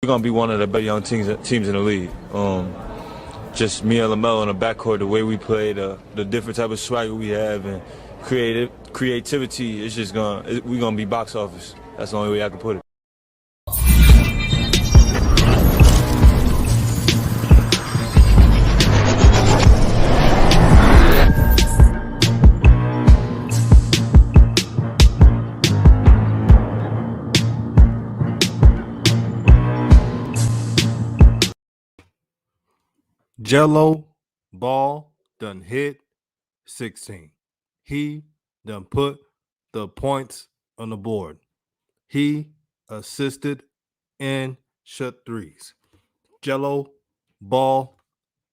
We're gonna be one of the better young teams in the league. Just me and LaMelo in the backcourt, the way we play, the different type of swagger we have, and creativity. It's just we're gonna be box office. That's the only way I can put it. LiAngelo Ball done hit 16. He done put the points on the board. He assisted and shot threes. LiAngelo Ball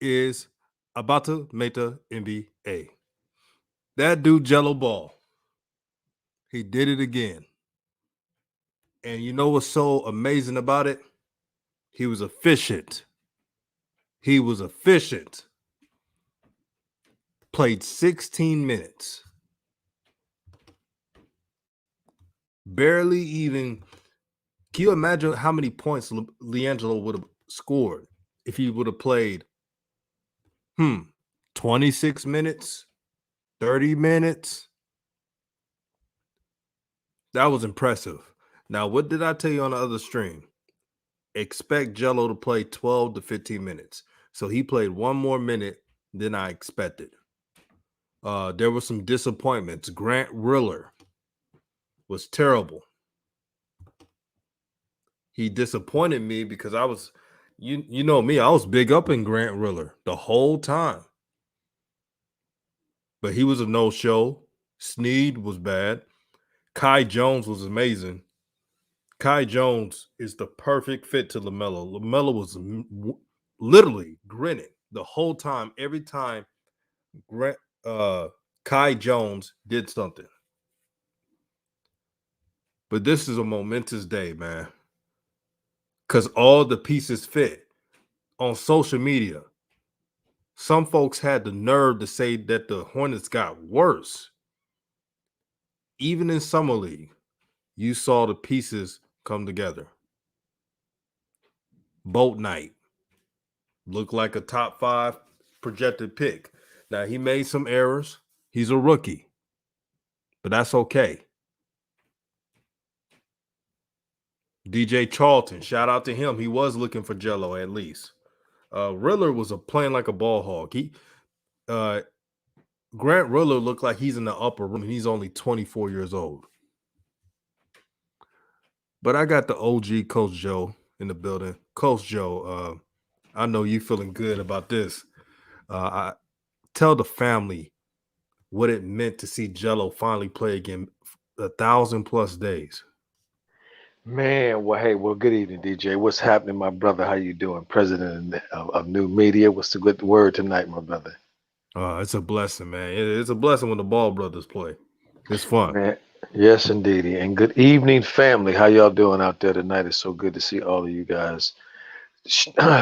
is about to make the NBA. That dude, LiAngelo Ball, he did it again. And you know what's so amazing about it? He was efficient. He was efficient. Played 16 minutes. Barely even. Can you imagine how many points LiAngelo would have scored if he would have played 26 minutes, 30 minutes? That was impressive. Now, what did I tell you on the other stream? Expect Jello to play 12 to 15 minutes. So he played one more minute than I expected. There were some disappointments. Grant Riller was terrible. He disappointed me because I was, you know me, I was big up in Grant Riller the whole time. But he was a no-show. Sneed was bad. Kai Jones was amazing. Kai Jones is the perfect fit to LaMelo. LaMelo was literally grinning the whole time, every time Kai Jones did something. But this is a momentous day, man, because all the pieces fit. On social media, some folks had the nerve to say that the Hornets got worse. Even in Summer League, you saw the pieces come together. Boat night looked like a top 5 projected pick. Now, he made some errors. He's a rookie, but that's okay. DJ Charlton, shout out to him. He was looking for Jello at least. Riller was playing like a ball hog. Grant Riller looked like he's in the upper room, and he's only 24 years old. But I got the OG Coach Joe in the building. Coach Joe, I know you feeling good about this. I tell the family what it meant to see Jello finally play again 1,000+ days. Man, well, hey, well, good evening, DJ. What's happening, my brother? How you doing? President of New Media. What's the good word tonight, my brother? It's a blessing, man. It's a blessing when the Ball brothers play. It's fun. Man, yes, indeed. And good evening, family. How y'all doing out there tonight? It's so good to see all of you guys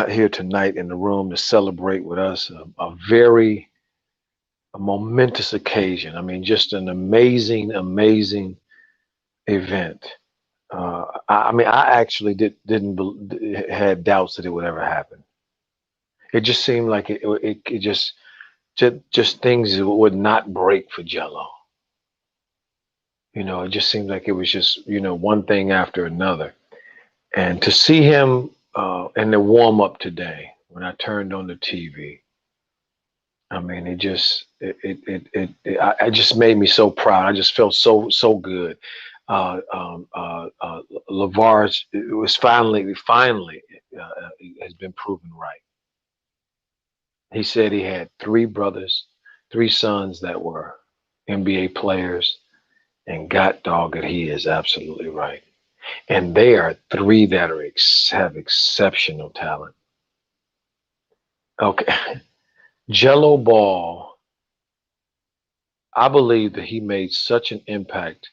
here tonight in the room to celebrate with us a very momentous occasion. I mean, just an amazing, amazing event. I mean, I actually had doubts that it would ever happen. It just seemed like it just things would not break for Jello. You know, it just seemed like it was just one thing after another. And to see him in the warm up today when I turned on the TV, I mean, it just made me so proud. I just felt so good. LaVar was finally has been proven right. He said he had 3 brothers, 3 sons that were NBA players, and God dog it, he is absolutely right. And they are 3 that have exceptional talent. Okay, Jello Ball, I believe that he made such an impact,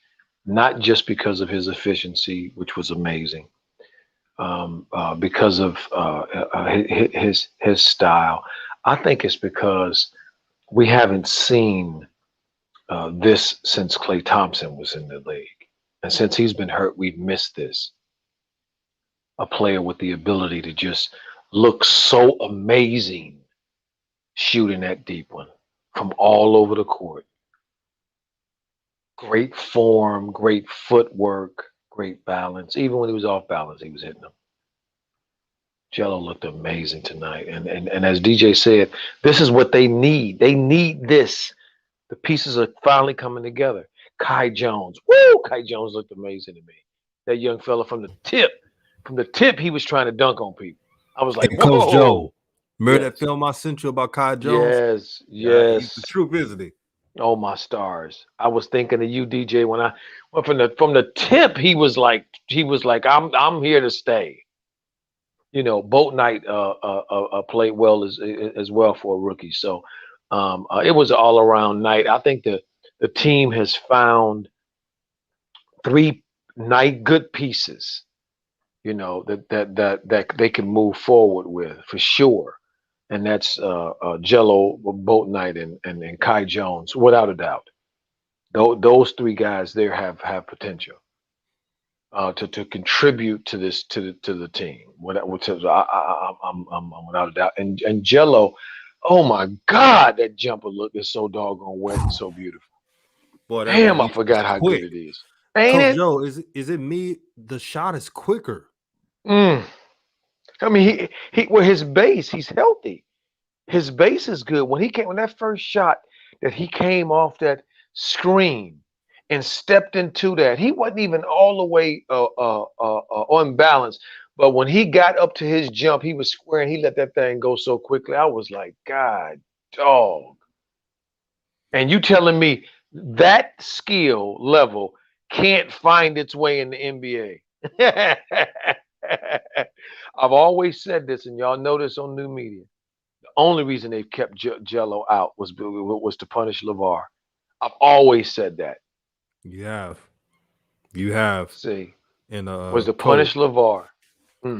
not just because of his efficiency, which was amazing, because of his style. I think it's because we haven't seen this since Klay Thompson was in the league, and since he's been hurt, we've missed this. a player with the ability to just look so amazing shooting that deep one from all over the court. Great form, great footwork, great balance. Even when he was off balance, he was hitting them. Jello looked amazing tonight. And as DJ said, this is what they need. They need this. The pieces are finally coming together. Kai Jones. Woo! Kai Jones looked amazing to me. That young fella from the tip. From the tip, he was trying to dunk on people. I was like, And Coach Joe, whoa. remember that Yes. film I sent you about Kai Jones? Yes. Yeah, he's the Yes. truth, isn't he? Oh my stars. I was thinking of you, DJ, when I went from the tip, he was like, I'm here to stay. Boat night played well as well for a rookie. So it was an all around night. I think the team has found three good pieces, that they can move forward with for sure. And that's Jello, Boat Night, and Kai Jones, without a doubt. Those three guys there have potential to contribute to this to the team. I'm without a doubt. And Jello, oh my God, that jumper look is so doggone wet and so beautiful. Boy, that Damn, I release forgot was how quick. good it is. Ain't Coach it? Joe, is it me? The shot is quicker. I mean, his base, he's healthy. His base is good. When that first shot that he came off that screen and stepped into that, he wasn't even all the way on balance. But when he got up to his jump, he was square and he let that thing go so quickly. I was like, God, dog. And you telling me that skill level can't find its way in the NBA? I've always said this, and y'all know this on new media. The only reason they've kept Jello out was to punish LaVar. I've always said that. You have. See, And was to punish LaVar.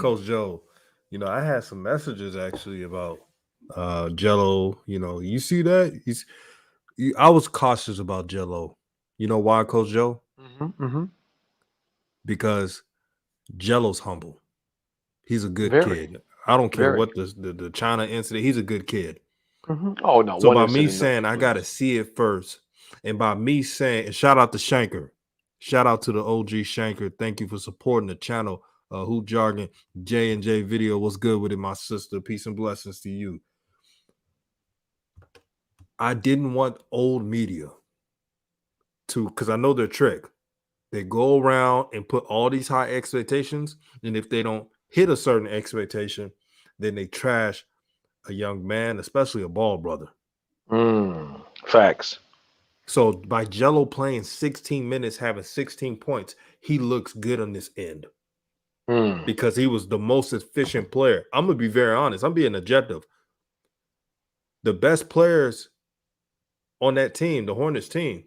Coach Joe, I had some messages actually about Jello. You see that? I was cautious about Jello. You know why, Coach Joe? Because Jello's humble. He's a good kid. I don't care what the China incident. He's a good kid. Oh no! So by me saying I got to see it first, and by me saying, and shout out to Shanker, shout out to the OG Shanker. Thank you for supporting the channel. Hoop Jargon, J&J video. What's good with it, my sister? Peace and blessings to you. I didn't want old media because I know their trick. They go around and put all these high expectations, and if they don't hit a certain expectation, then they trash a young man, especially a Ball brother. Facts. So by Jello playing 16 minutes, having 16 points, he looks good on this end because he was the most efficient player. I'm going to be very honest. I'm being objective. The best players on that team, the Hornets team,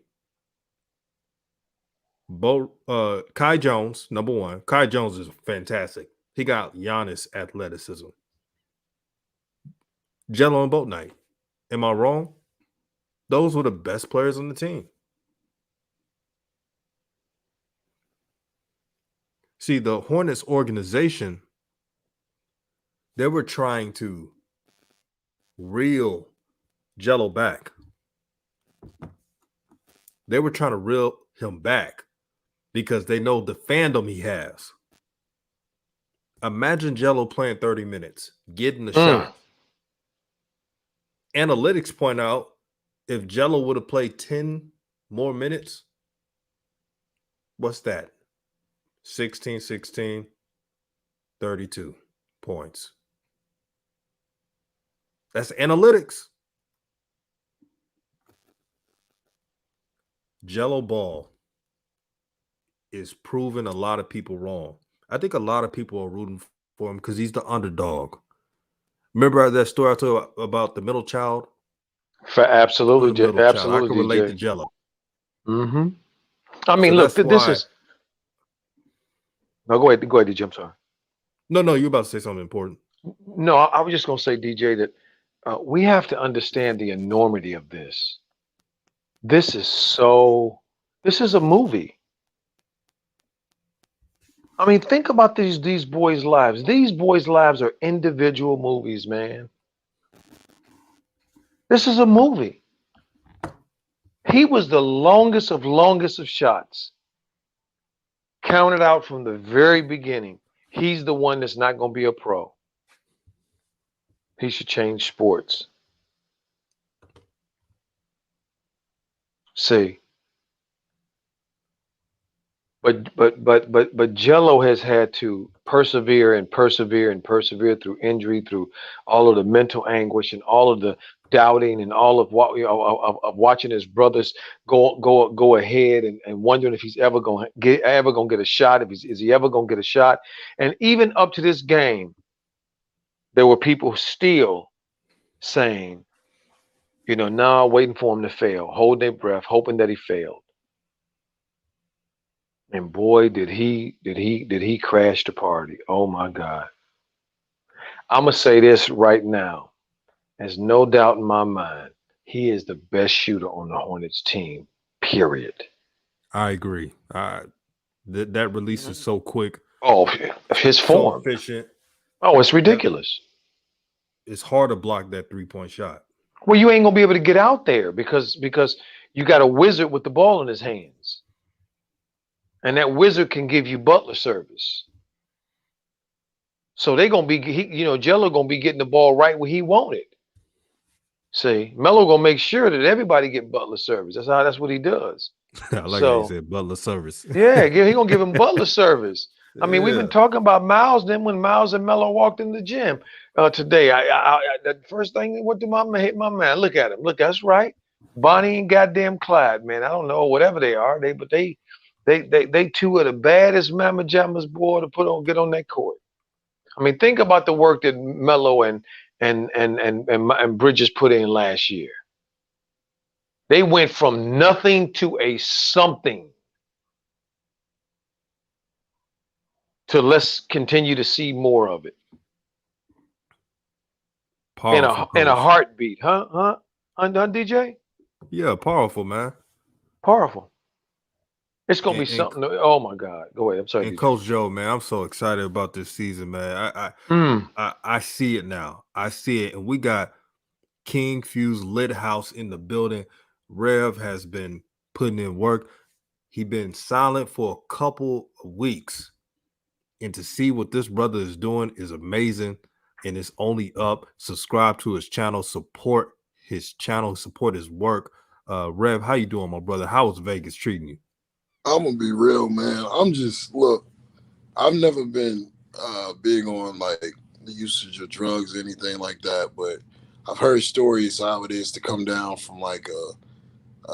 Kai Jones, number one. Kai Jones is fantastic. He got Giannis athleticism. Jello and Boat Night. Am I wrong? Those were the best players on the team. See, the Hornets organization, they were trying to reel Jello back. They were trying to reel him back because they know the fandom he has. Imagine Jello playing 30 minutes, getting the shot. Analytics point out if Jello would have played 10 more minutes, what's that? 16, 32 points. That's analytics. LiAngelo Ball is proving a lot of people wrong. I think a lot of people are rooting for him because he's the underdog. Remember that story I told about the middle child? Absolutely, absolutely. I can relate to Jello. I mean, look, this is. No, go ahead, DJ. I'm sorry. No, you're about to say something important. No, I was just going to say, DJ, that we have to understand the enormity of this. This is a movie. I mean, think about these boys' lives. These boys' lives are individual movies, man. This is a movie. He was the longest of shots. Counted out from the very beginning. He's the one that's not going to be a pro. He should change sports. See, but Jello has had to persevere and persevere and persevere through injury, through all of the mental anguish and all of the doubting and all of what of watching his brothers go ahead and wondering if he's ever gonna get a shot. If is he ever gonna get a shot? And even up to this game, there were people still saying, now waiting for him to fail, holding their breath, hoping that he failed. And boy, did he crash the party. Oh my God. I'm gonna say this right now. There's no doubt in my mind. He is the best shooter on the Hornets team. Period. I agree. That release is so quick, Oh, his so form. efficient. Oh, it's ridiculous. It's hard to block that 3-point shot. Well, you ain't gonna be able to get out there because you got a wizard with the ball in his hands. And that wizard can give you butler service. So they're gonna be, Jello gonna be getting the ball right where he wanted. See, Melo gonna make sure that everybody get butler service. That's what he does. I like how you said butler service. Yeah, he gonna give him butler service. I mean, we've been Yeah. talking about Miles. Then when Miles and Melo walked in the gym today, the first thing that went to my man, hit my man. Look at him. Look, that's right. Bonnie and goddamn Clyde, man. I don't know whatever they are. They two of the baddest mamma jammers, boy, to get on that court. I mean, think about the work that Melo and Bridges put in last year. They went from nothing to a something. To let's continue to see more of it. Powerful. In a heartbeat, huh, DJ? Yeah, powerful, man. Powerful. It's gonna be something. Oh my God! Go ahead. I'm sorry. And Coach Joe, man, I'm so excited about this season, man. I see it now. I see it, and we got King Fuse Lit House in the building. Rev has been putting in work. He been silent for a couple of weeks, and to see what this brother is doing is amazing, and it's only up. Subscribe to his channel, support his channel, support his work. Rev, how you doing, my brother? How is Vegas treating you? I'm gonna be real, man. I've never been big on like the usage of drugs or anything like that, but I've heard stories how it is to come down from like a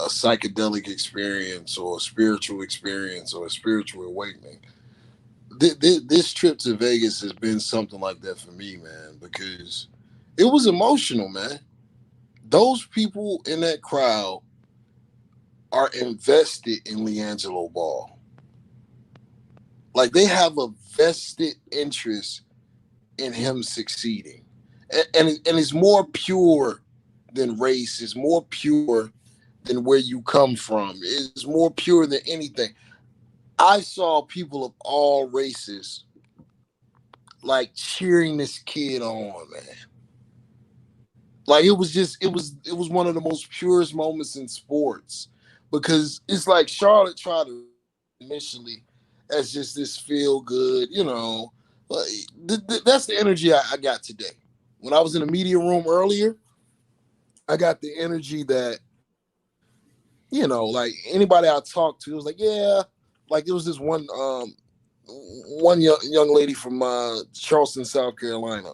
psychedelic experience or a spiritual experience or a spiritual awakening. This trip to Vegas has been something like that for me, man, because it was emotional, man. Those people in that crowd are invested in LiAngelo Ball. Like they have a vested interest in him succeeding. And it's more pure than race. It's more pure than where you come from. It's more pure than anything. I saw people of all races like cheering this kid on, man. Like it was one of the most purest moments in sports. Because it's like Charlotte tried to initially as just this feel good, that's the energy I got today. When I was in the media room earlier, I got the energy that, like anybody I talked to was like, yeah, like there was this one young lady from Charleston, South Carolina.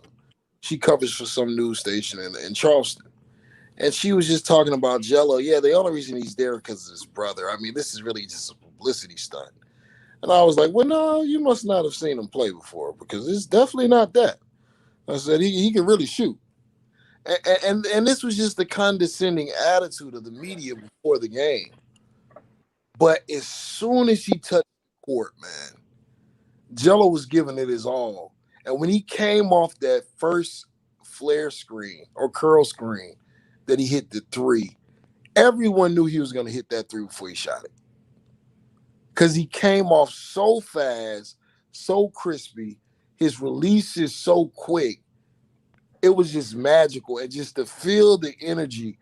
She covers for some news station in Charleston. And she was just talking about Jello. Yeah, the only reason he's there because of his brother. I mean, this is really just a publicity stunt. And I was like, well, no, you must not have seen him play before because it's definitely not that. I said, he can really shoot. And this was just the condescending attitude of the media before the game. But as soon as he touched the court, man, Jello was giving it his all. And when he came off that first flare screen or curl screen, that he hit the three, everyone knew he was going to hit that three before he shot it. Because he came off so fast, so crispy. His release is so quick. It was just magical. And just to feel the energy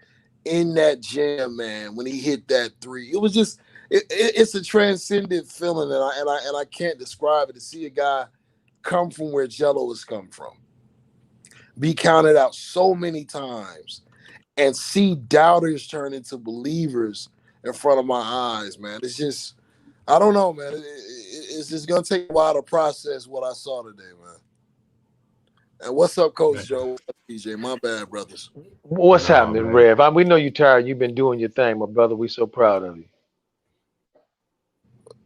in that jam, man, when he hit that three, it was just it's a transcendent feeling, and I can't describe it. To see a guy come from where Jello has come from, be counted out so many times, and see doubters turn into believers in front of my eyes, man. It's just, I don't know, man. It's just gonna take a while to process what I saw today, man. And what's up, Coach Joe? What's up, DJ? My bad, brothers. What's No, happening, man. Rev? We know you're tired. You've been doing your thing, my brother. We so proud of you.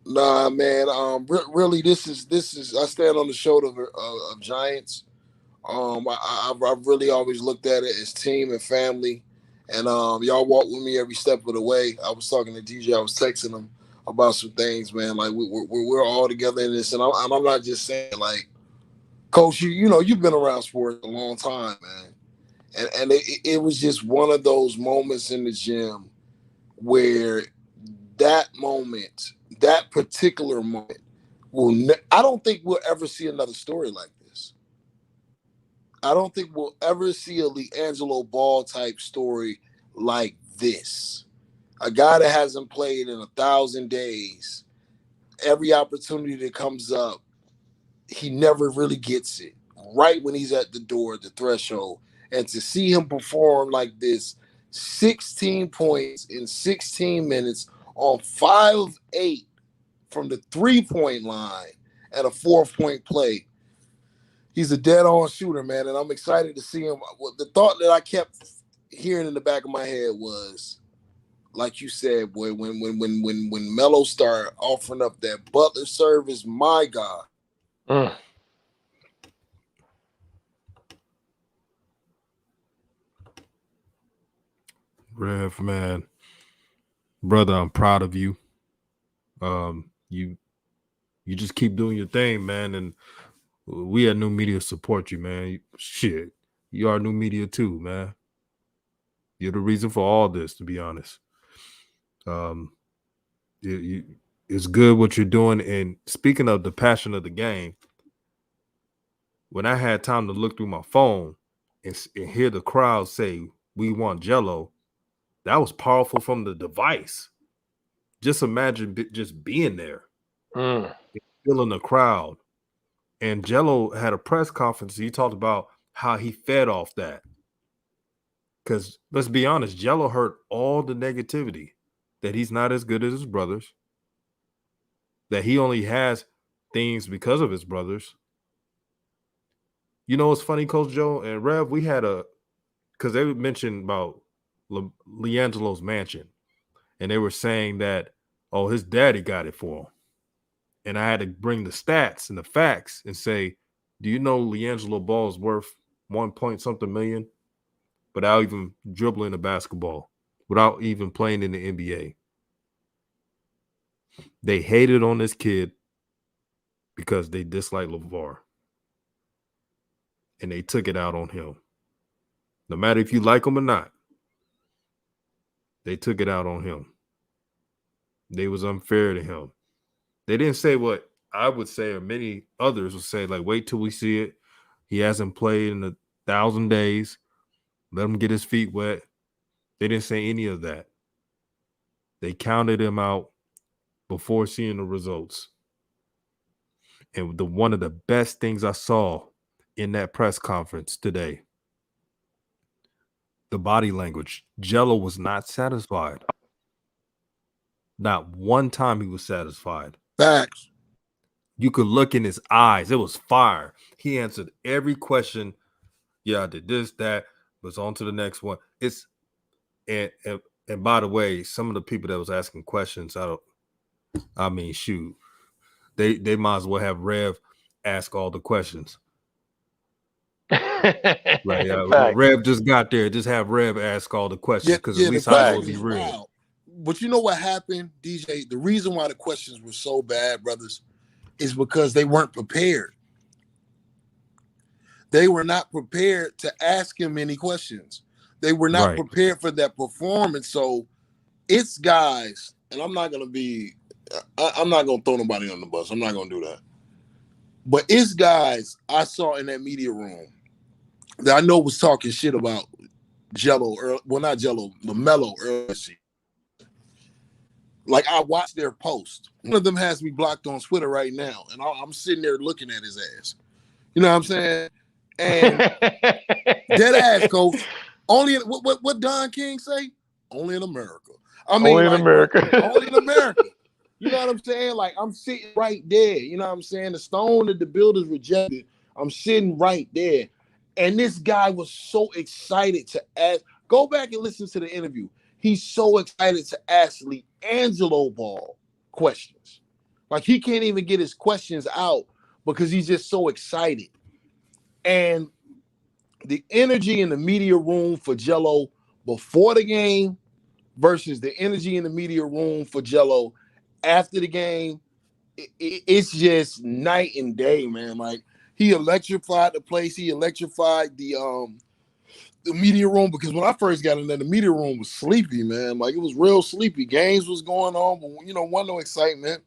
Nah, man. Really, this is. I stand on the shoulder of giants. I've really always looked at it as team and family, and y'all walk with me every step of the way. I was talking to DJ. I was texting him about some things, man. Like we're all together in this, and I'm not just saying like, Coach. You know you've been around sports a long time, man, and it was just one of those moments in the gym where that moment, that particular moment, I don't think we'll ever see another story like this. I don't think we'll ever see a LiAngelo Ball type story like this. A guy that hasn't played in 1,000 days, every opportunity that comes up, he never really gets it. Right when he's at the door, at the threshold. And to see him perform like this, 16 points in 16 minutes on 5 of 8 from the 3-point line at a 4-point play. He's a dead-on shooter, man, and I'm excited to see him. The thought that I kept hearing in the back of my head was, like you said, boy, when Melo started offering up that Butler service, my God. Rev, man, brother, I'm proud of you. You just keep doing your thing, man, and we at New Media support you, man. Shit, you are New Media too, man. You're the reason for all this, to be honest. It's good what you're doing. And speaking of the passion of the game, when I had time to look through my phone and hear the crowd say, "We want Jello," that was powerful from the device. Just imagine just being there, feeling the crowd. And Jello had a press conference. He talked about how he fed off that. Because let's be honest, Jello heard all the negativity that he's not as good as his brothers, that he only has things because of his brothers. You know what's funny, Coach Joe and Rev? We had because they mentioned about LiAngelo's mansion, and they were saying that, oh, his daddy got it for him. And I had to bring the stats and the facts and say, do you know LiAngelo Ball is worth 1 point something million without even dribbling a basketball, without even playing in the NBA? They hated on this kid because they dislike LaVar. And they took it out on him. No matter if you like him or not, they took it out on him. They was unfair to him. They didn't say what I would say, or many others would say, like, wait till we see it. He hasn't played in 1,000 days. Let him get his feet wet. They didn't say any of that. They counted him out before seeing the results. And one of the best things I saw in that press conference today, the body language. Jello was not satisfied. Not one time he was satisfied. Facts. You could look in his eyes. It was fire. He answered every question. Yeah, I did this, that. Was on to the next one. It's and by the way, some of the people that was asking questions, shoot, they might as well have Rev ask all the questions. Right, Rev just got there. Just have Rev ask all the questions because at least I know it'll be real. Wild. But you know what happened, DJ? The reason why the questions were so bad, brothers, is because they weren't prepared. They were not prepared to ask him any questions. They were not prepared for that performance. So it's guys, and I'm not going to throw nobody on the bus. I'm not going to do that. But it's guys I saw in that media room that I know was talking shit about Jello, not Jello, LaMelo earlier. Like, I watched their post. One of them has me blocked on Twitter right now, and I'm sitting there looking at his ass. You know what I'm saying? And dead ass, coach. Only in, what Don King say? Only in America. I mean, only in America. Only in America. You know what I'm saying? Like, I'm sitting right there. You know what I'm saying? The stone that the builders rejected, I'm sitting right there. And this guy was so excited to ask. Go back and listen to the interview. He's so excited to ask LiAngelo Ball questions. Like, he can't even get his questions out because he's just so excited. And the energy in the media room for Jello before the game versus the energy in the media room for Jello after the game, it's just night and day, man. Like, he electrified the place. He electrified the media room, because when I first got in there, the media room was sleepy, man. Like, it was real sleepy. Games was going on, but, you know, wasn't no excitement.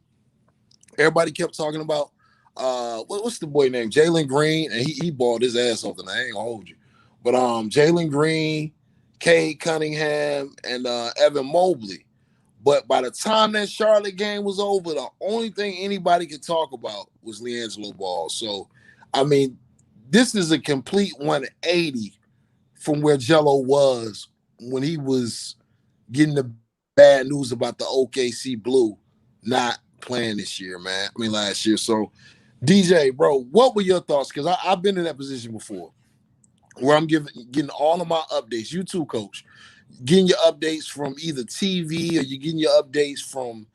Everybody kept talking about what's the boy name? Jalen Green, and he balled his ass off, and I ain't gonna hold you. But Jalen Green, Cade Cunningham, and Evan Mobley. But by the time that Charlotte game was over, the only thing anybody could talk about was LiAngelo Ball. So, I mean, this is a complete 180 from where Jello was when he was getting the bad news about the OKC Blue not playing this year, man. I mean, last year. So, DJ, bro, what were your thoughts? Because I've been in that position before where I'm getting all of my updates. You too, coach. Getting your updates from either TV or you're getting your updates from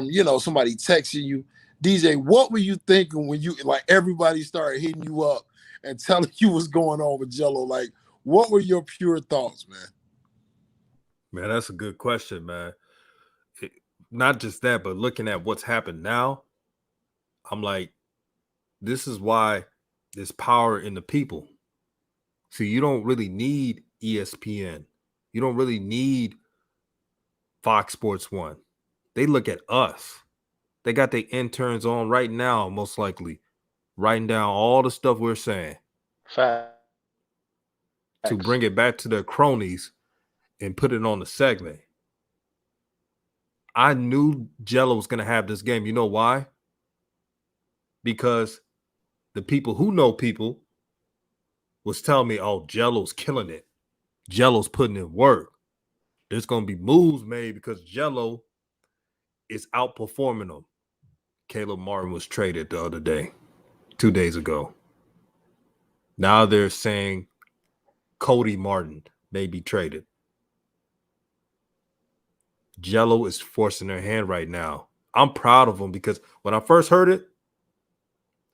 you know, somebody texting you. DJ, what were you thinking when you, like, everybody started hitting you up and telling you what's going on with Jello? Like, what were your pure thoughts, man? Man, that's a good question, man. Not just that, but looking at what's happened now, I'm like, this is why there's power in the people. See, you don't really need ESPN. You don't really need Fox Sports 1. They look at us. They got their interns on right now, most likely, writing down all the stuff we're saying. Facts. To bring it back to their cronies and put it on the segment. I knew Jello was going to have this game. You know why? Because the people who know people was telling me, oh, Jello's killing it. Jello's putting in work. There's going to be moves made because Jello is outperforming them. Caleb Martin was traded the other day, 2 days ago. Now they're saying Cody Martin may be traded. Jello is forcing their hand right now. I'm proud of him because when I first heard it,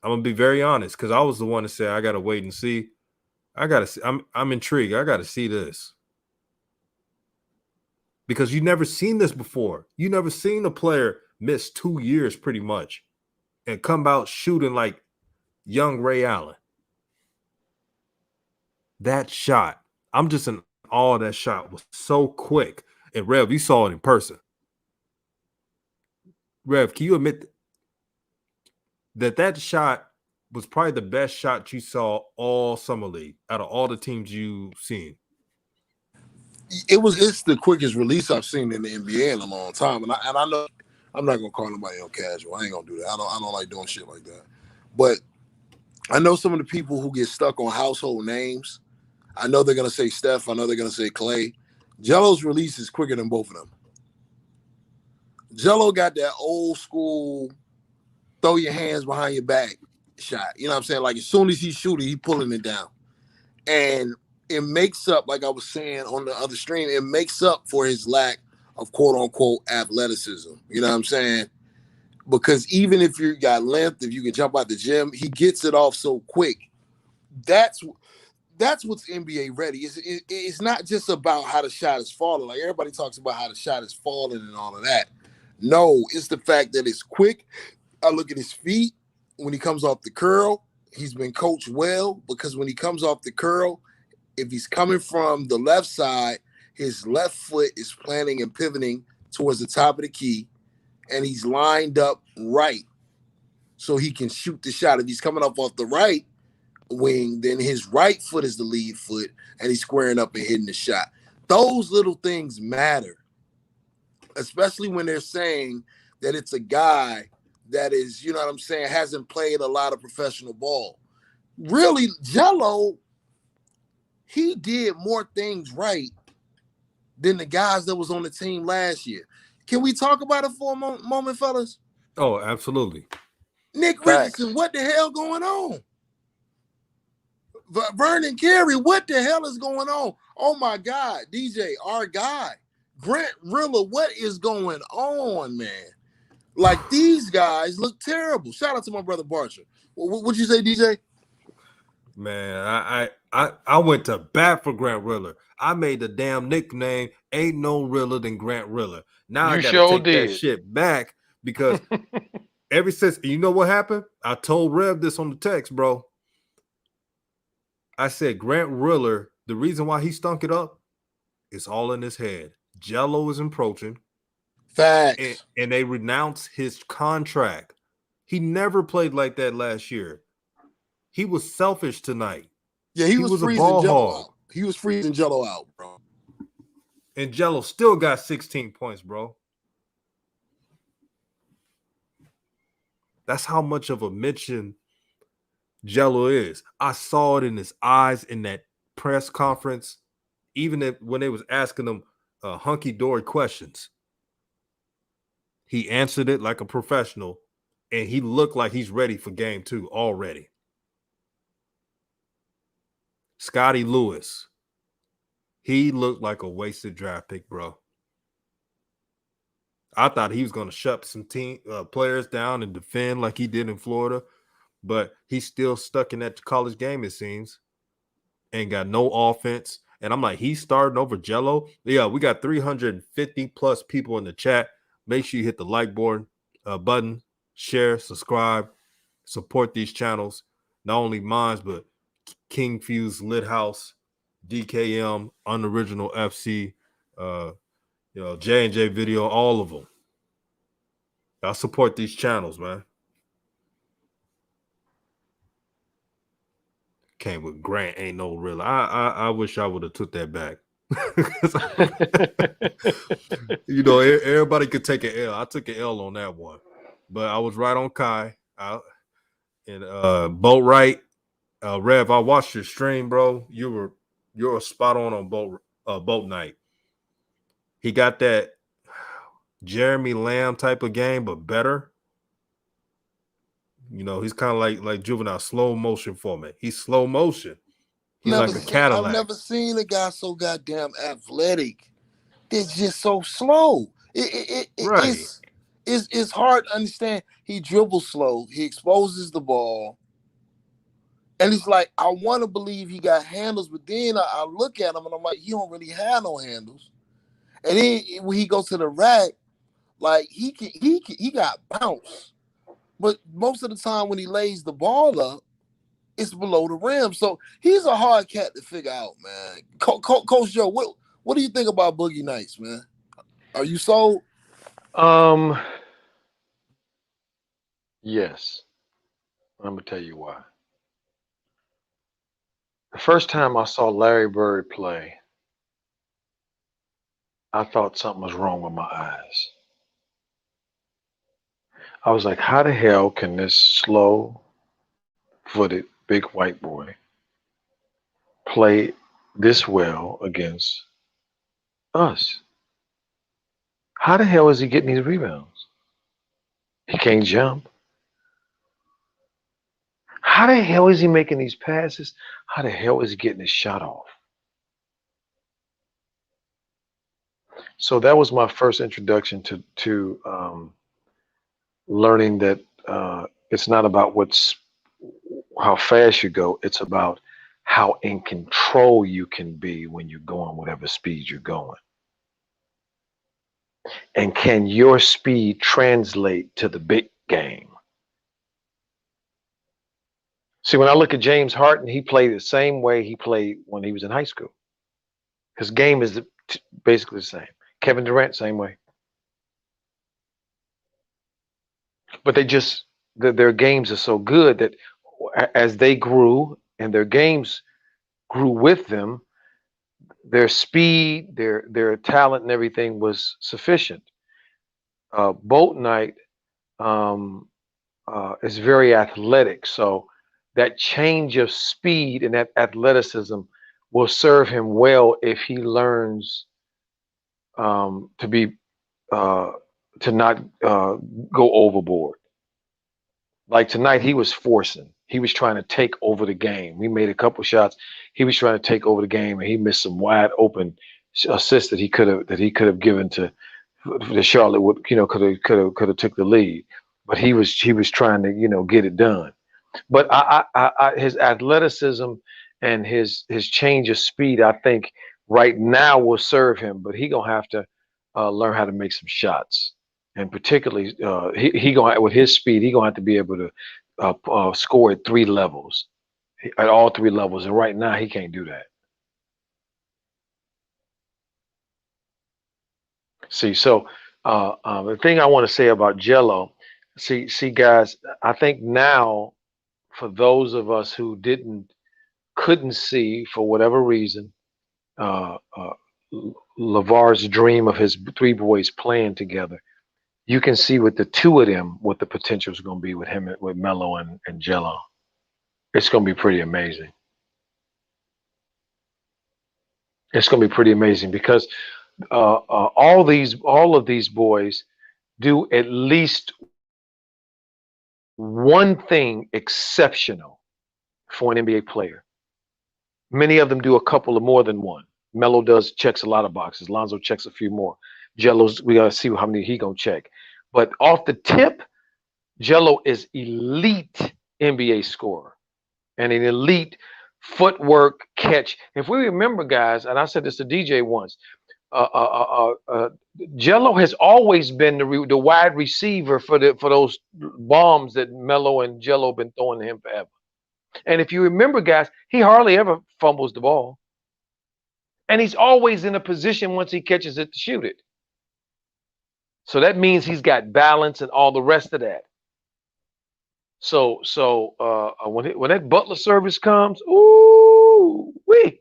I'm gonna be very honest, because I was the one to say I gotta wait and see. I'm intrigued. I gotta see this. Because you never seen this before. You never seen a player miss 2 years pretty much and come out shooting like young Ray Allen. That shot, I'm just in awe. That shot was so quick. And Rev, you saw it in person. Rev, can you admit that shot was probably the best shot you saw all summer league out of all the teams you've seen? It's the quickest release I've seen in the NBA in a long time. And I know I'm not gonna call nobody on casual. I ain't gonna do that. I don't like doing shit like that. But I know some of the people who get stuck on household names. I know they're gonna say Steph. I know they're gonna say Clay. Jello's release is quicker than both of them. Jello got that old school throw your hands behind your back shot. You know what I'm saying? Like, as soon as he's shooting, he's pulling it down. And it makes up, like I was saying on the other stream, it makes up for his lack of quote-unquote athleticism. You know what I'm saying? Because even if you got length, if you can jump out the gym, he gets it off so quick. That's what's NBA ready. It's not just about how the shot is falling. Like, everybody talks about how the shot is falling and all of that. No, it's the fact that it's quick. I look at his feet when he comes off the curl. He's been coached well, because when he comes off the curl, if he's coming from the left side, his left foot is planting and pivoting towards the top of the key, and he's lined up right. so he can shoot the shot. If he's coming up off the right wing, then his right foot is the lead foot, and he's squaring up and hitting the shot. Those little things matter, especially when they're saying that it's a guy that is, you know what I'm saying, hasn't played a lot of professional ball. Really, Jello, he did more things right than the guys that was on the team last year. Can we talk about it for a moment, fellas? Oh, absolutely. Nick Facts. Richardson, what the hell going on? Vernon Carey, what the hell is going on? Oh my God, DJ, our guy. Grant Riller, what is going on, man? Like, these guys look terrible. Shout out to my brother Barcher. What'd you say, DJ? Man, I went to bat for Grant Riller. I made the damn nickname Ain't No Riller Than Grant Riller. Now I You gotta sure take that did. shit back because ever since, you know what happened? I told Rev this on the text, bro. I said Grant Riller, the reason why he stunk it up, it's all in his head. Jello is approaching, Facts. and they renounce his contract. He never played like that last year. He was selfish tonight. Yeah, he was a freezing ball Jello hog. out. He was freezing Jello out, bro. And Jello still got 16 points, bro. That's how much of a mention Jello is. I saw it in his eyes in that press conference, even when they was asking him hunky-dory questions. He answered it like a professional, and he looked like he's ready for game 2 already. Scotty Lewis, he looked like a wasted draft pick, bro. I thought he was going to shut some players down and defend like he did in Florida, but he's still stuck in that college game, it seems, and got no offense. And I'm like, he's starting over Jello. Yeah, we got 350 plus people in the chat. Make sure you hit the like button, share, subscribe, support these channels. Not only mine, but King Fuse, Lit House, DKM, Unoriginal FC, J&J Video, all of them. I support these channels, man. Came with Grant, ain't no real. I wish I would have took that back. You know, everybody could take an L. I took an L on that one, but I was right on Kai. Boat right, Rev. I watched your stream, bro. You're spot on boat night. He got that Jeremy Lamb type of game, but better. You know, he's kind of like Juvenile, slow motion format. He's slow motion. He's like a Cadillac. I've never seen a guy so goddamn athletic. It's just so slow. It's hard to understand. He dribbles slow. He exposes the ball. And it's like, I want to believe he got handles, but then I look at him and I'm like, he don't really have no handles. And then when he goes to the rack, like he got bounce. But most of the time when he lays the ball up, it's below the rim. So he's a hard cat to figure out, man. Coach Joe, what do you think about Boogie Nights, man? Are you sold? Yes. I'm gonna tell you why. The first time I saw Larry Bird play, I thought something was wrong with my eyes. I was like, how the hell can this slow-footed big white boy play this well against us? How the hell is he getting these rebounds? He can't jump. How the hell is he making these passes? How the hell is he getting his shot off? So that was my first introduction to learning that it's not about how fast you go. It's about how in control you can be when you're going whatever speed you're going. And can your speed translate to the big game? See, when I look at James Harden, he played the same way he played when he was in high school. His game is basically the same. Kevin Durant, same way. But they just their games are so good that as they grew and their games grew with them, their speed, their talent, and everything was sufficient. Boat Knight is very athletic, so that change of speed and that athleticism will serve him well if he learns to be to not go overboard. Like tonight, he was forcing. He was trying to take over the game. We made a couple shots. He was trying to take over the game, and he missed some wide open assists that he could have given to the Charlotte would could have took the lead. But he was trying to get it done. But his athleticism and his change of speed, I think right now will serve him. But he gonna have to learn how to make some shots, and particularly he gonna with his speed, he gonna have to be able to score at three levels, at all three levels. And right now he can't do that. See, so the thing I want to say about Jello, see, guys, I think now for those of us who couldn't see for whatever reason, uh, uh, LaVar's dream of his three boys playing together, you can see with the two of them what the potential is going to be with him, with Melo and Jello. It's going to be pretty amazing. It's going to be pretty amazing because all of these boys do at least one thing exceptional for an NBA player. Many of them do a couple of more than one. Melo checks a lot of boxes. Lonzo checks a few more. Jello's, we gotta see how many he gonna check. But off the tip, Jello is elite NBA scorer and an elite footwork catch. If we remember, guys, and I said this to DJ once, Jello has always been the wide receiver for those bombs that Melo and Jello been throwing to him forever. And if you remember, guys, he hardly ever fumbles the ball. And he's always in a position once he catches it to shoot it. So that means he's got balance and all the rest of that. So when that Butler service comes, ooh wee,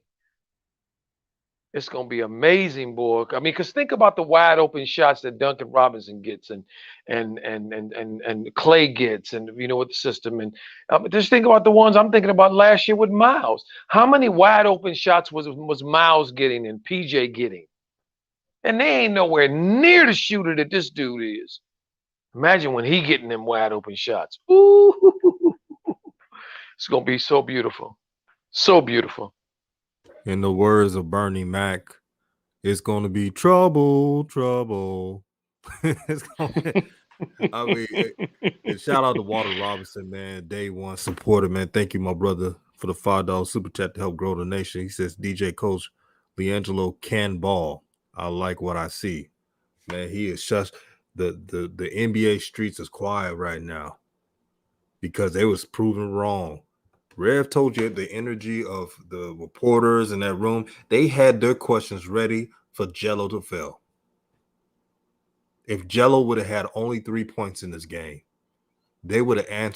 it's gonna be amazing, boy. I mean, because think about the wide open shots that Duncan Robinson gets and Clay gets, and with the system, and just think about the ones I'm thinking about last year with Miles. How many wide open shots was Miles getting and PJ getting? And they ain't nowhere near the shooter that this dude is. Imagine when he getting them wide open shots. Ooh, it's gonna be so beautiful, so beautiful. In the words of Bernie Mac, it's going to be trouble, trouble. It's gonna, I mean, and shout out to Walter Robinson, man. Day one supporter, man. Thank you, my brother, for the $5 super chat to help grow the nation. He says, DJ Coach LiAngelo can ball. I like what I see. Man, he is just the NBA streets is quiet right now because they was proven wrong. Rev told you the energy of the reporters in that room. They had their questions ready for Jello to fail. If Jello would have had only 3 points in this game, they would have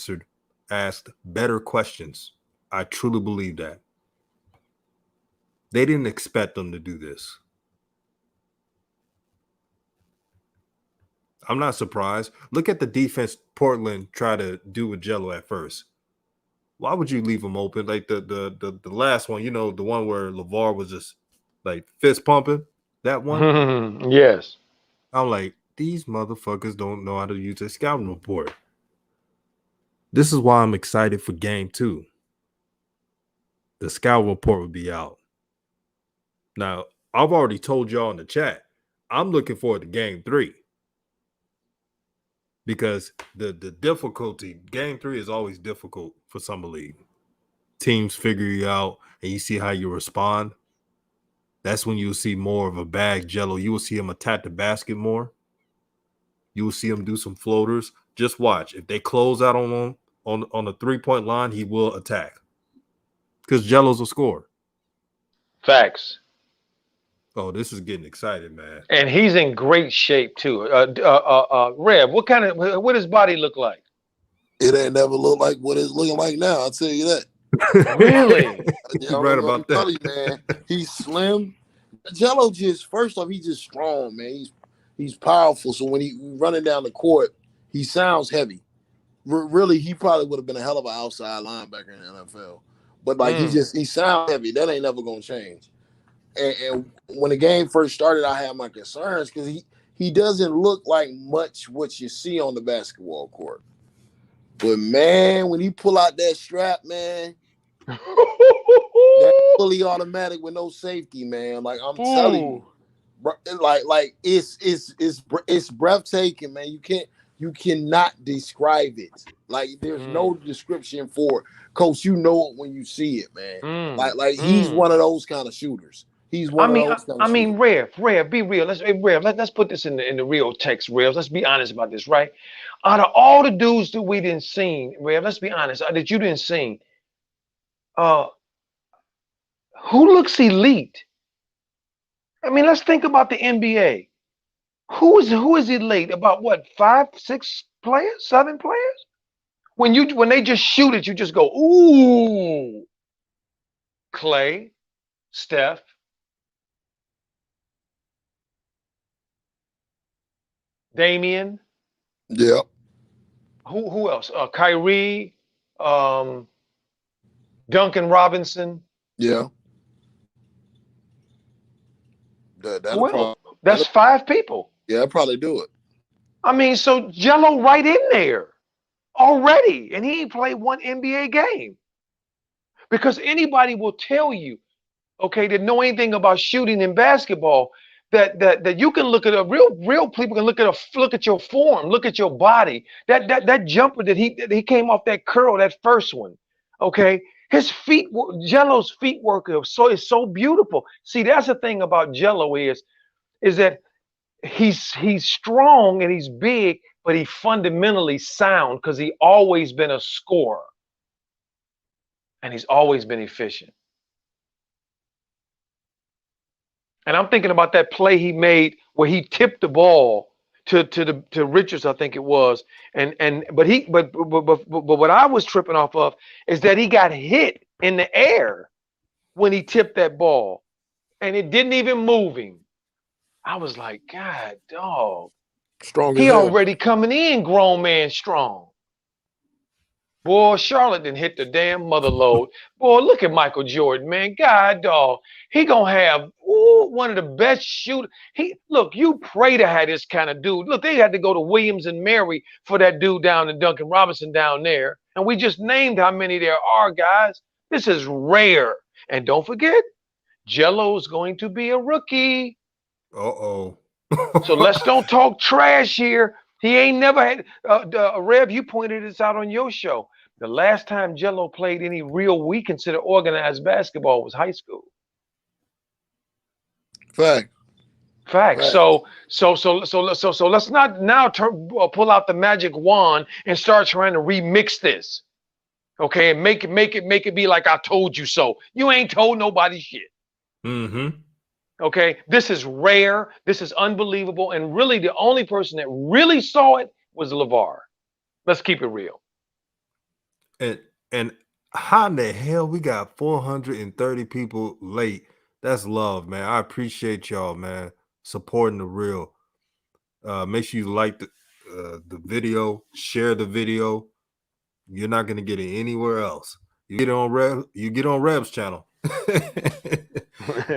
asked better questions. I truly believe that. They didn't expect them to do this. I'm not surprised. Look at the defense Portland tried to do with Jello at first. Why would you leave him open? Like the last one, the one where LaVar was just like fist pumping, that one? Yes. I'm like, these motherfuckers don't know how to use a scouting report. This is why I'm excited for game 2. The scout report will be out. Now, I've already told y'all in the chat, I'm looking forward to game 3. Because the difficulty, game 3 is always difficult for Summer League. Teams figure you out and you see how you respond. That's when you'll see more of a bag Jello. You will see him attack the basket more. You will see him do some floaters. Just watch. If they close out on him on the 3-point line, he will attack. Because Jello's a scorer. Facts. Oh, this is getting excited, man. And he's in great shape too. Rev, what his body look like? It ain't never looked like what it's looking like now. I'll tell you that. Really? You're right about that. You, man, he's slim. Jello just first off, he's just strong, man. He's powerful. So when he running down the court, he sounds heavy. Really, he probably would have been a hell of an outside linebacker in the NFL. But like he sounds heavy. That ain't never gonna change. And when the game first started, I had my concerns because he doesn't look like much what you see on the basketball court. But man, when he pull out that strap, man, that fully automatic with no safety, man. Like I'm telling you, like it's breathtaking, man. You cannot describe it. Like there's no description for it. Coach, you know it when you see it, man. Like he's one of those kind of shooters. He's one of those kind of shooters. Rev, be real. Let's put this in the real text, Rev. Let's be honest about this, right? Out of all the dudes that we didn't see, Rev, let's be honest, that you didn't see, who looks elite? I mean, let's think about the NBA. Who is elite? About what, 5, 6 players, 7 players? When they just shoot it, you just go, ooh. Clay, Steph, Damian. Yeah. Who else? Kyrie, Duncan Robinson. Yeah. That's 5 people. Yeah, I'd probably do it. I mean, so Jello right in there already, and he ain't played one NBA game. Because anybody will tell you, okay, that know anything about shooting in basketball, that you can look at a real people can look at your form, look at your body. That jumper that he came off that curl, that first one, okay. His feet, Jello's feet work is so beautiful. See, that's the thing about Jello is that he's strong and he's big, but he fundamentally sound because he always been a scorer. And he's always been efficient. And I'm thinking about that play he made where he tipped the ball to Richards, I think it was. But what I was tripping off of is that he got hit in the air when he tipped that ball, and it didn't even move him. I was like, God, dog. Strong. He already coming in, grown man strong. Boy, Charlotte didn't hit the damn mother load. Boy, look at Michael Jordan, man. God, dog. He gonna have one of the best shooters. Look, you pray to have this kind of dude. Look, they had to go to Williams and Mary for that dude down in Duncan Robinson down there. And we just named how many there are, guys. This is rare. And don't forget, Jello's going to be a rookie. Uh-oh. So let's don't talk trash here. He ain't never had Rev, you pointed this out on your show. The last time Jello played any real we consider organized basketball was high school. Fact. So let's not now pull out the magic wand and start trying to remix this. Okay, and make it be like I told you so. You ain't told nobody shit. Mm-hmm. Okay, this is rare. This is unbelievable. And really, the only person that really saw it was LaVar. Let's keep it real. And how in the hell we got 430 people late? That's love, man. I appreciate y'all, man, supporting the real. Make sure you like the video, share the video. You're not gonna get it anywhere else. You get on Rev's channel.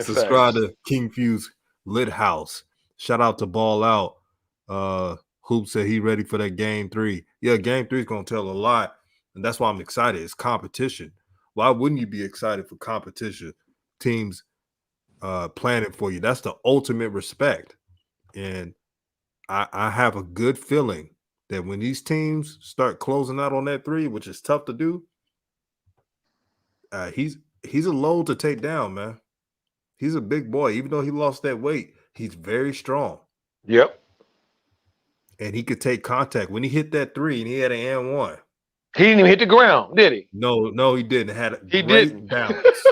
Subscribe to King Fuse Lit House. Shout out to Ball Out. Hoop said he ready for that game 3. Yeah, game 3 is gonna tell a lot, and that's why I'm excited. It's competition. Why wouldn't you be excited for competition? Teams planning for you. That's the ultimate respect. And I have a good feeling that when these teams start closing out on that 3, which is tough to do, he's a load to take down, man. He's a big boy. Even though he lost that weight, he's very strong. Yep. And he could take contact. When he hit that 3 and he had an and 1. He didn't even hit the ground, did he? No, he didn't. Had a he great didn't. balance.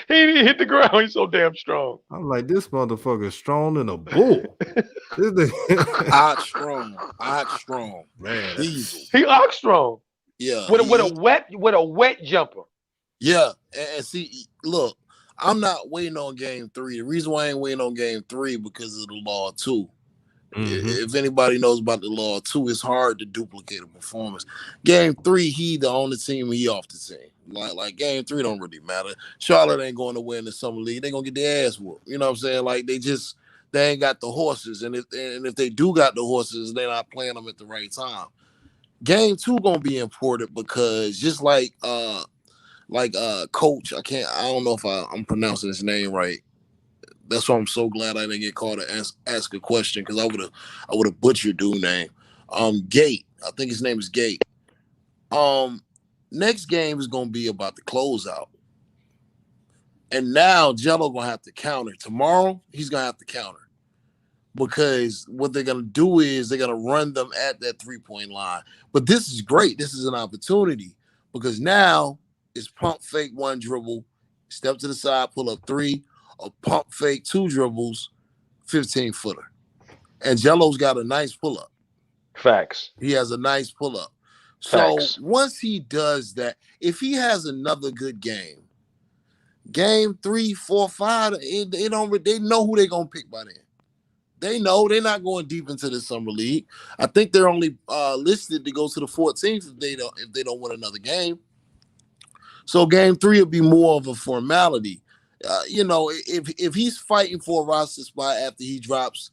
He didn't hit the ground. He's so damn strong. I'm like, this motherfucker strong than a bull. This nigga- Ox strong. Man, Diesel. He ox strong. Yeah. With a wet jumper. Yeah. And see, look, I'm not waiting on game 3. The reason why I ain't waiting on game 3 because of the law 2. If anybody knows about the law 2, it's hard to duplicate a performance. Game 3, he the only team, he off the team. Like game 3 don't really matter. Charlotte ain't going to win the summer league. They gonna get their ass whooped. You know what I'm saying? Like they ain't got the horses, and if they do got the horses, they're not playing them at the right time. Game 2 gonna be important because just like coach, I don't know if I'm pronouncing his name right. That's why I'm so glad I didn't get called to ask a question because I would have butchered dude's name. Gate. I think his name is Gate. Next game is gonna be about the closeout. And now Jello gonna have to counter. Tomorrow, he's gonna have to counter. Because what they're gonna do is they're gonna run them at that 3-point line. But this is great. This is an opportunity because now it's pump fake 1 dribble, step to the side, pull up 3, a pump fake 2 dribbles, 15-footer. And Jello's got a nice pull-up. Facts. He has a nice pull-up. So Facts. once he does that, if he has another good game 3, 4, 5, they know who they're gonna pick by then. They know they're not going deep into the summer league. I think they're only listed to go to the 14th if they don't win another game. So game 3 will be more of a formality. If he's fighting for a roster spot after he drops,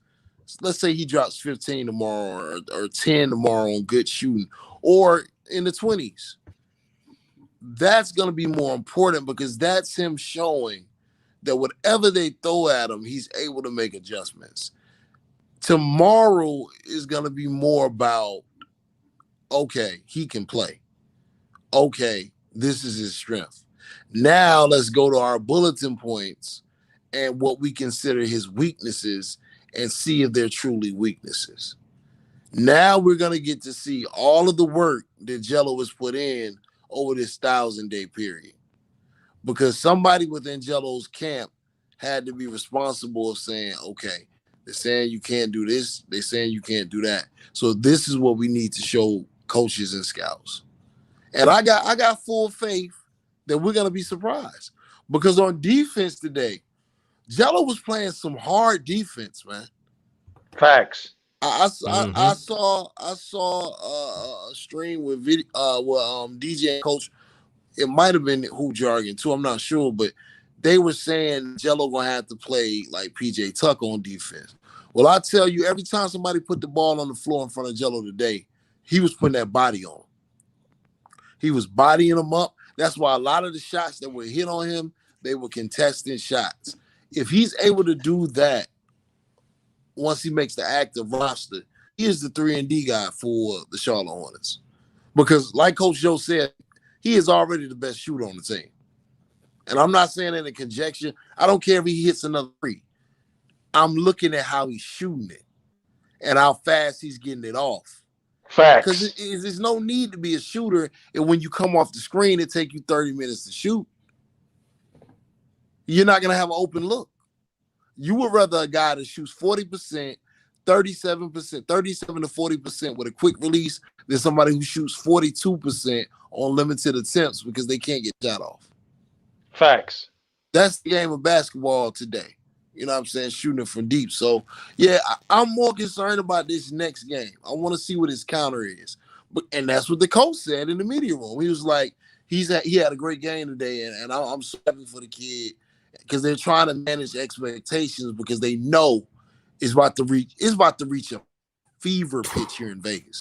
let's say he drops 15 tomorrow or 10 tomorrow on good shooting, or in the 20s, that's going to be more important because that's him showing that whatever they throw at him, he's able to make adjustments. Tomorrow is going to be more about, okay, he can play. Okay, this is his strength. Now let's go to our bulletin points and what we consider his weaknesses and see if they're truly weaknesses. Now we're going to get to see all of the work that Jello has put in over this 1,000-day period. Because somebody within Jello's camp had to be responsible of saying, okay, they're saying you can't do this, they're saying you can't do that. So this is what we need to show coaches and scouts. And I got full faith that we're going to be surprised. Because on defense today, Jello was playing some hard defense, man. Facts. I saw a stream with DJ and Coach. It might have been Hoop Jargon too. I'm not sure, but they were saying Jello gonna have to play like PJ Tucker on defense. Well, I tell you, every time somebody put the ball on the floor in front of Jello today, he was putting that body on. He was bodying him up. That's why a lot of the shots that were hit on him, they were contested shots. If he's able to do that, once he makes the active roster, he is the 3-and-D guy for the Charlotte Hornets. Because like Coach Joe said, he is already the best shooter on the team. And I'm not saying that in conjecture. I don't care if he hits another 3. I'm looking at how he's shooting it and how fast he's getting it off. Facts. Because there's no need to be a shooter, and when you come off the screen, it take you 30 minutes to shoot. You're not going to have an open look. You would rather a guy that shoots 40%, 37%, 37 to 40% with a quick release than somebody who shoots 42% on limited attempts because they can't get shot off. Facts. That's the game of basketball today. You know what I'm saying? Shooting it from deep. So, yeah, I'm more concerned about this next game. I want to see what his counter is. And that's what the coach said in the media room. He was like, he had a great game today, and I'm so happy for the kid because they're trying to manage expectations because they know it's about to reach a fever pitch here in Vegas.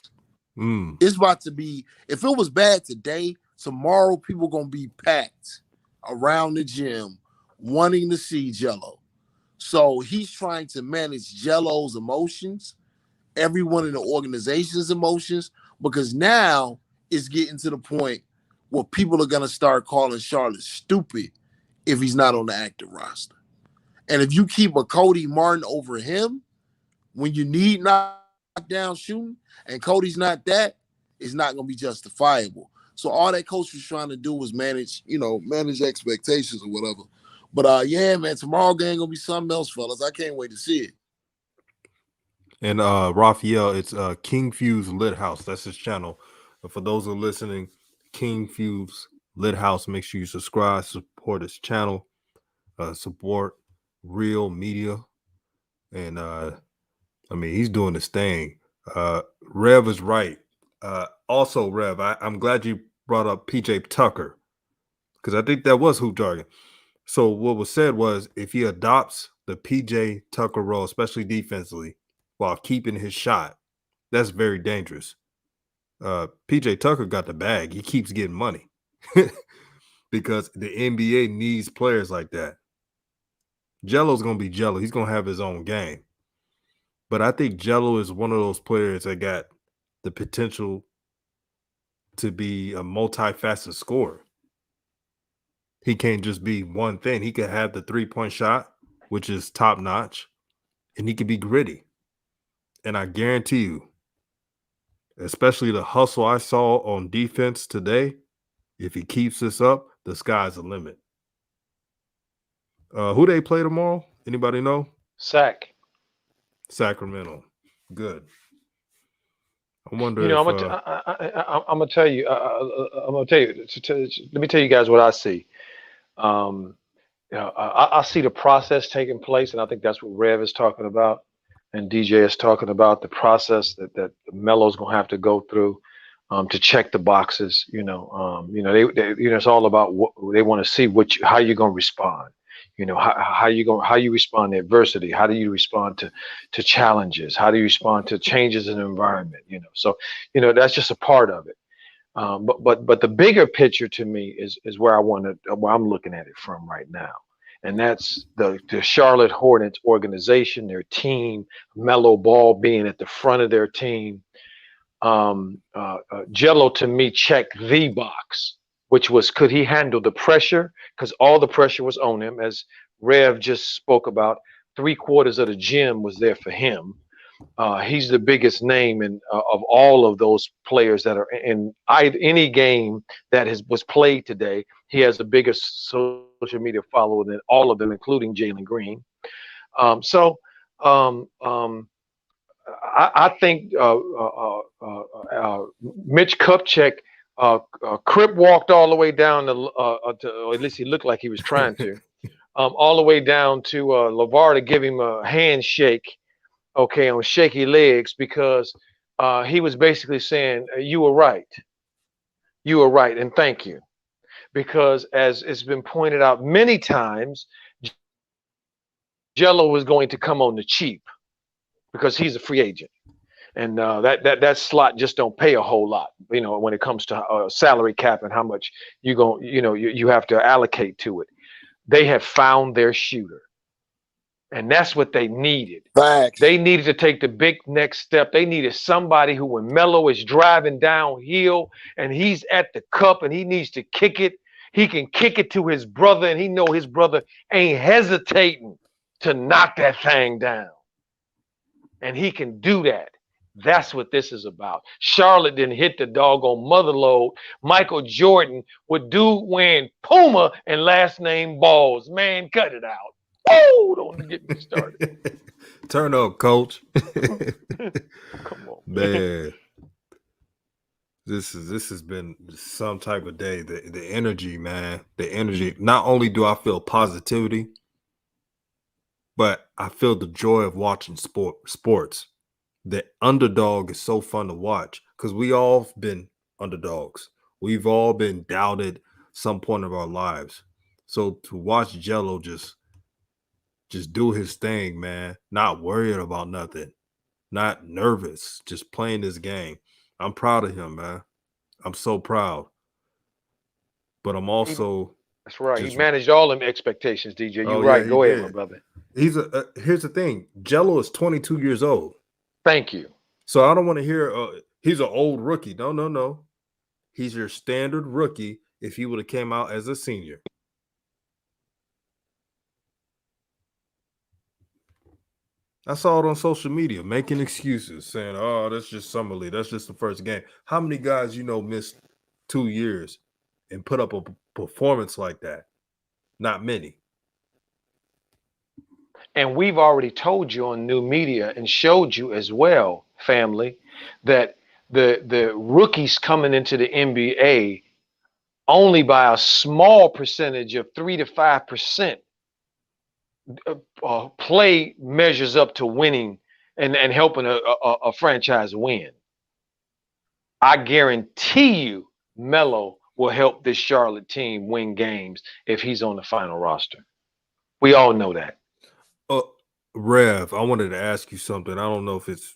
It's about to be, if it was bad today, tomorrow people going to be packed around the gym wanting to see Jello. So he's trying to manage Jello's emotions, everyone in the organization's emotions, because now it's getting to the point where people are going to start calling Charlotte stupid if he's not on the active roster. And if you keep a Cody Martin over him, when you need knockdown shooting and Cody's not that, it's not going to be justifiable. So all that coach was trying to do was manage expectations or whatever. But yeah, man, tomorrow game gonna be something else, fellas. I can't wait to see it. And Raphael, it's King Fuse Lit House. That's his channel. But for those who are listening, King Fuse Lit House, make sure you subscribe, support his channel, support real media. And I mean, he's doing his thing. Rev is right. Also, Rev, I'm glad you brought up PJ Tucker, because I think that was hoop jargon. So what was said was, if he adopts the PJ Tucker role, especially defensively, while keeping his shot, that's very dangerous. PJ Tucker got the bag. He keeps getting money because the NBA needs players like that. Jello's going to be Jello. He's going to have his own game. But I think Jello is one of those players that got the potential to be a multifaceted scorer. He can't just be one thing. He could have the three-point shot, which is top-notch, and he could be gritty. And I guarantee you, especially the hustle I saw on defense today, if he keeps this up, the sky's the limit. Who they play tomorrow? Anybody know? Sacramento. Good. I wonder I'm if gonna tell you. Let me tell you guys what I see. I see the process taking place, and I think that's what Rev is talking about, and DJ is talking about, the process that Melo's gonna have to go through to check the boxes. They it's all about what they want to see, how you're gonna respond. How you respond to adversity. How do you respond to challenges? How do you respond to changes in the environment? So that's just a part of it. But the bigger picture to me is where I'm looking at it from right now, and that's the Charlotte Hornets organization, their team, LiAngelo Ball being at the front of their team. Jello to me checked the box, which was, could he handle the pressure? Because all the pressure was on him, as Rev just spoke about. 3/4 of the gym was there for him. He's the biggest name of all of those players that are in any game that was played today. He has the biggest social media follower than all of them, including Jalen Green. I think Mitch Kupchak, Crip walked all the way down to, or at least he looked like he was trying to, all the way down to LaVar to give him a handshake. Okay, on shaky legs, because he was basically saying, you were right, and thank you. Because as it's been pointed out many times, Jello was going to come on the cheap because he's a free agent, and that slot just don't pay a whole lot, when it comes to salary cap and how much you have to allocate to it. They have found their shooter. And that's what they needed. Facts. They needed to take the big next step. They needed somebody who, when Melo is driving downhill and he's at the cup and he needs to kick it, he can kick it to his brother, and he know his brother ain't hesitating to knock that thing down. And he can do that. That's what this is about. Charlotte didn't hit the doggone mother load. Michael Jordan with dude wearing Puma and last name Balls. Man, cut it out. Oh, don't get me started. Turn up, coach. Come on, man. This has been some type of day. The energy, man. The energy. Not only do I feel positivity, but I feel the joy of watching sports. The underdog is so fun to watch because we all been underdogs. We've all been doubted some point of our lives. So to watch Jello just do his thing, man, not worried about nothing, not nervous, just playing this game. I'm proud of him, man. I'm so proud. But I'm also... That's right. He managed all them expectations, DJ. You're right. Go ahead, my brother. Here's the thing. Jello is 22 years old. Thank you. So I don't want to hear he's an old rookie. No. He's your standard rookie if he would have came out as a senior. I saw it on social media, making excuses, saying, oh, that's just summer league. That's just the first game. How many guys missed 2 years and put up a performance like that? Not many. And we've already told you on new media and showed you as well, family, that the rookies coming into the NBA only by a small percentage of 3 to 5% play measures up to winning and helping a franchise win. I guarantee you Melo will help this Charlotte team win games if he's on the final roster. We all know that. Rev, I wanted to ask you something. I don't know if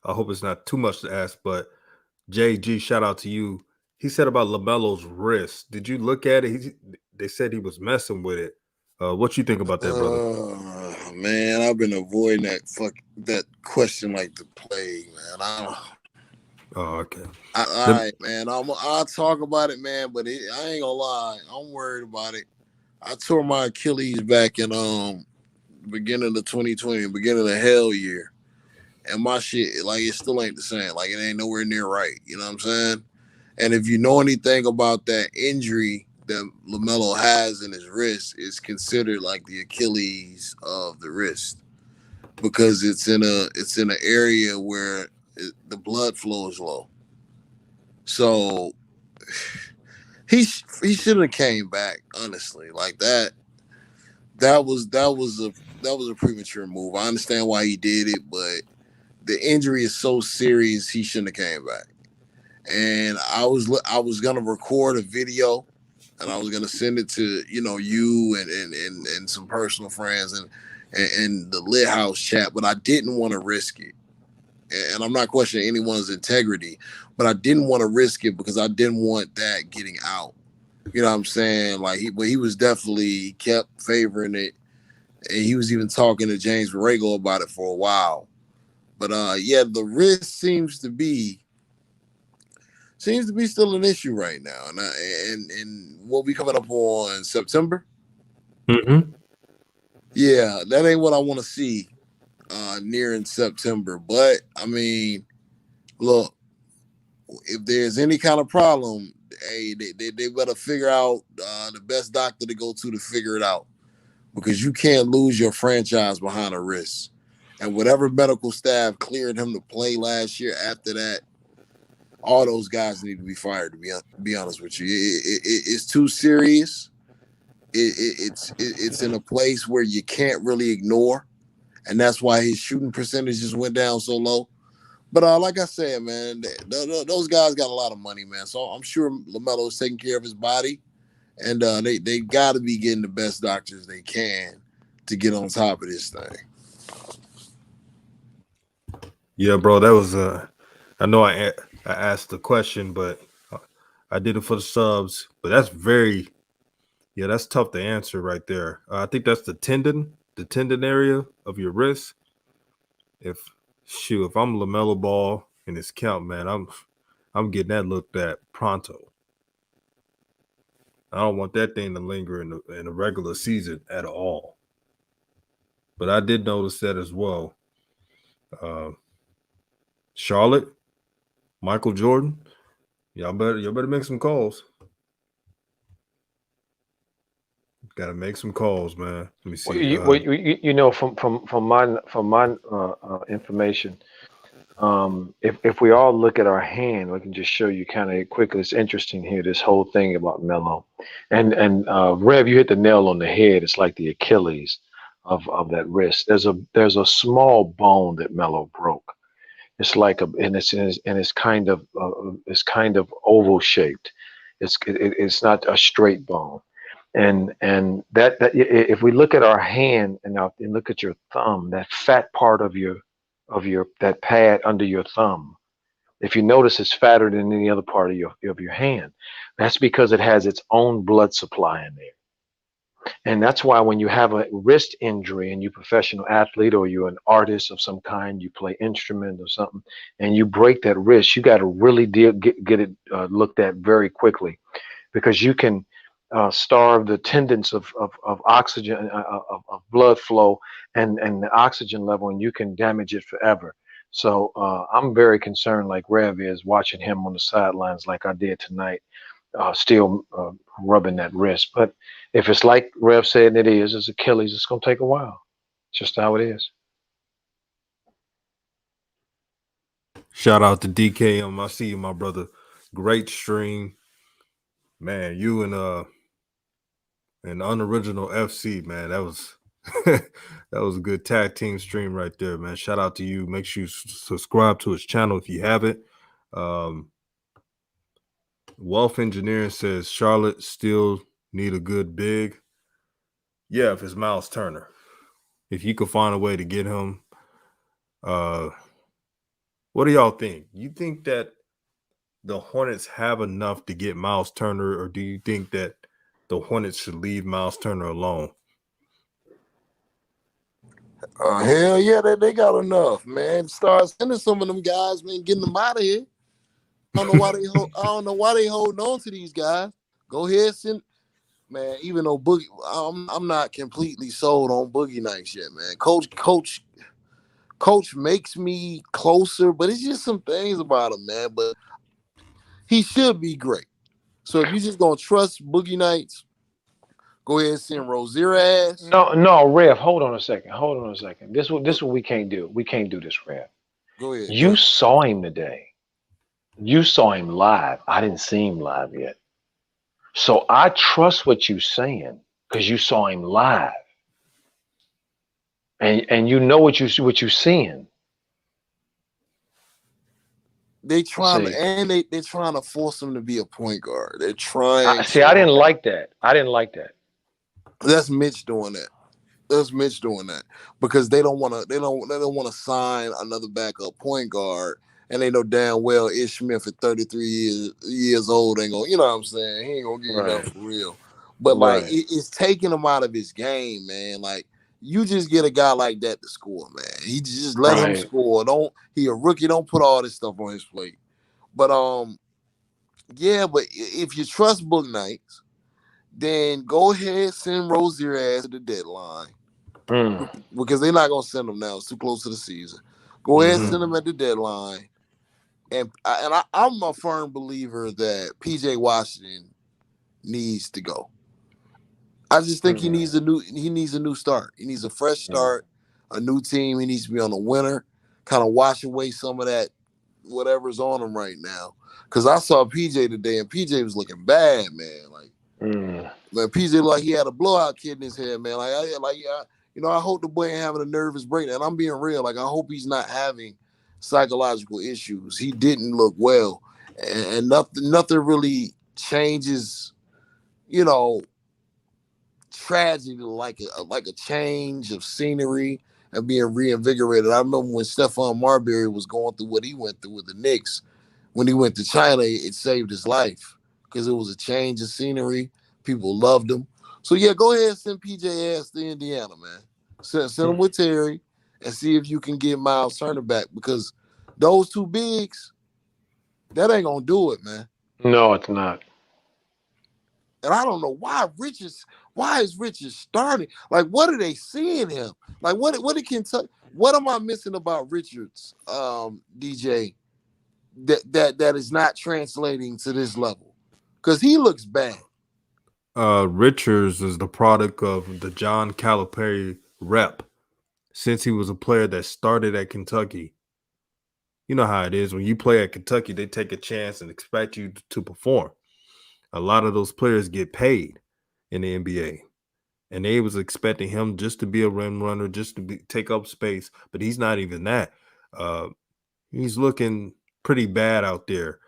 I hope it's not too much to ask, but JG, shout out to you. He said about LaMelo's wrist. Did you look at it? They said he was messing with it. What you think about that, brother? Man, I've been avoiding that question like the plague, man. Oh, okay. All right, man. I'll talk about it, man, but I ain't gonna lie. I'm worried about it. I tore my Achilles back in beginning of 2020, beginning of the hell year. And my shit, like, it still ain't the same. Like, it ain't nowhere near right. You know what I'm saying? And if you know anything about that injury that LaMelo has in his wrist, it's considered like the Achilles of the wrist because it's in an area where the blood flow is low. So he should have came back, honestly. Like that was a premature move. I understand why he did it, but the injury is so serious he shouldn't have came back. And I was gonna record a video, and I was gonna send it to you and some personal friends and the Lit House chat, but I didn't want to risk it. And I'm not questioning anyone's integrity, but I didn't want to risk it because I didn't want that getting out. You know what I'm saying? Like he was definitely kept favoring it, and he was even talking to James Borrego about it for a while. But yeah, the risk seems to be still an issue right now, and what we coming up on September? Mm-hmm. Yeah, that ain't what I want to see near in September. But I mean, look, if there's any kind of problem, hey, they better figure out the best doctor to go to figure it out, because you can't lose your franchise behind a wrist. And whatever medical staff cleared him to play last year after that, all those guys need to be fired, to be honest with you. It's too serious. It's in a place where you can't really ignore, and that's why his shooting percentages went down so low. But like I said, man, those guys got a lot of money, man. So I'm sure LaMelo is taking care of his body, and they got to be getting the best doctors they can to get on top of this thing. Yeah, bro, that was I know I asked the question, but I did it for the subs. But that's tough to answer right there. I think that's the tendon area of your wrist. If I'm LaMelo Ball in this count, man, I'm getting that looked at pronto. I don't want that thing to linger in the regular season at all. But I did notice that as well. Charlotte, Michael Jordan, y'all better make some calls. Got to make some calls, man. Let me see. From my information, if we all look at our hand, we can just show you kind of quickly. It's interesting here, this whole thing about Melo, and Rev, you hit the nail on the head. It's like the Achilles of that wrist. There's a small bone that Melo broke. It's like it's kind of oval shaped. It's not a straight bone. And that if we look at our hand and look at your thumb, that fat part of your that pad under your thumb, if you notice, it's fatter than any other part of your hand. That's because it has its own blood supply in there. And that's why when you have a wrist injury and you're a professional athlete or you're an artist of some kind, you play instrument or something, and you break that wrist, you got to really get it looked at very quickly, because you can starve the tendons of oxygen, of blood flow and the oxygen level, and you can damage it forever. So I'm very concerned, like Rev is, watching him on the sidelines like I did tonight, still rubbing that wrist. But if it's like Rev said it's Achilles, it's going to take a while. Just how it is. Shout out to DKM. I see you, my brother. Great stream. Man, you and Unoriginal FC, man. That was that was a good tag team stream right there, man. Shout out to you. Make sure you subscribe to his channel if you haven't. Wealth Engineering says Charlotte still need a good big. Yeah, if it's Miles Turner. If you could find a way to get him. What do y'all think? You think that the Hornets have enough to get Miles Turner, or do you think that the Hornets should leave Miles Turner alone? Hell yeah, they got enough, man. Start sending some of them guys, man, getting them out of here. I don't know why they holding on to these guys. Go ahead, send, man. Even though Boogie, I'm not completely sold on Boogie Nights yet, man. Coach makes me closer, but it's just some things about him, man. But he should be great. So if you just gonna trust Boogie Nights, go ahead and send Rozier ass. No, Rev. Hold on a second. This what we can't do. We can't do this, Rev. Go ahead. You saw him today. You saw him live. I didn't see him live yet. So I trust what you're saying because you saw him live. And you know what you're seeing. They're trying to force him to be a point guard. They're trying. I didn't like that. That's Mitch doing that. Because they don't want to sign another backup point guard, and they know damn well Ish Smith at 33 years old ain't gonna, you know what I'm saying? He ain't gonna get enough for real. But like it's taking him out of his game, man. Like you just get a guy like that to score, man. He just let him score. He a rookie, don't put all this stuff on his plate. But yeah, but if you trust Book Knights, then go ahead, send Rozier ass to the deadline. Because they're not going to send him now. It's too close to the season. Go ahead and send him at the deadline. And I'm a firm believer that P.J. Washington needs to go. I just think he needs a new start. He needs a fresh start, a new team. He needs to be on a winner, kind of wash away some of that whatever's on him right now. Because I saw PJ today, and PJ was looking bad, man. Like, man, PJ looked like he had a blowout kid in his head, man. I hope the boy ain't having a nervous breakdown. I'm being real. Like, I hope he's not having psychological issues. He didn't look well, and nothing really changes, tragedy like a change of scenery and being reinvigorated. I remember when Stephon Marbury was going through what he went through with the Knicks. When he went to China, it saved his life because it was a change of scenery. People loved him. So, yeah, go ahead and send PJ ass to Indiana, man. Send him with Terry and see if you can get Miles Turner back because those two bigs, that ain't going to do it, man. No, it's not. And I don't know why is Richards starting? Like, what are they seeing him? Like, what did Kentucky? What am I missing about Richards, DJ? That is not translating to this level because he looks bad. Richards is the product of the John Calipari rep. Since he was a player that started at Kentucky, you know how it is when you play at Kentucky, they take a chance and expect you to perform. A lot of those players get paid in the NBA, and they was expecting him just to be a rim runner, just to take up space, but he's not even that. He's looking pretty bad out there.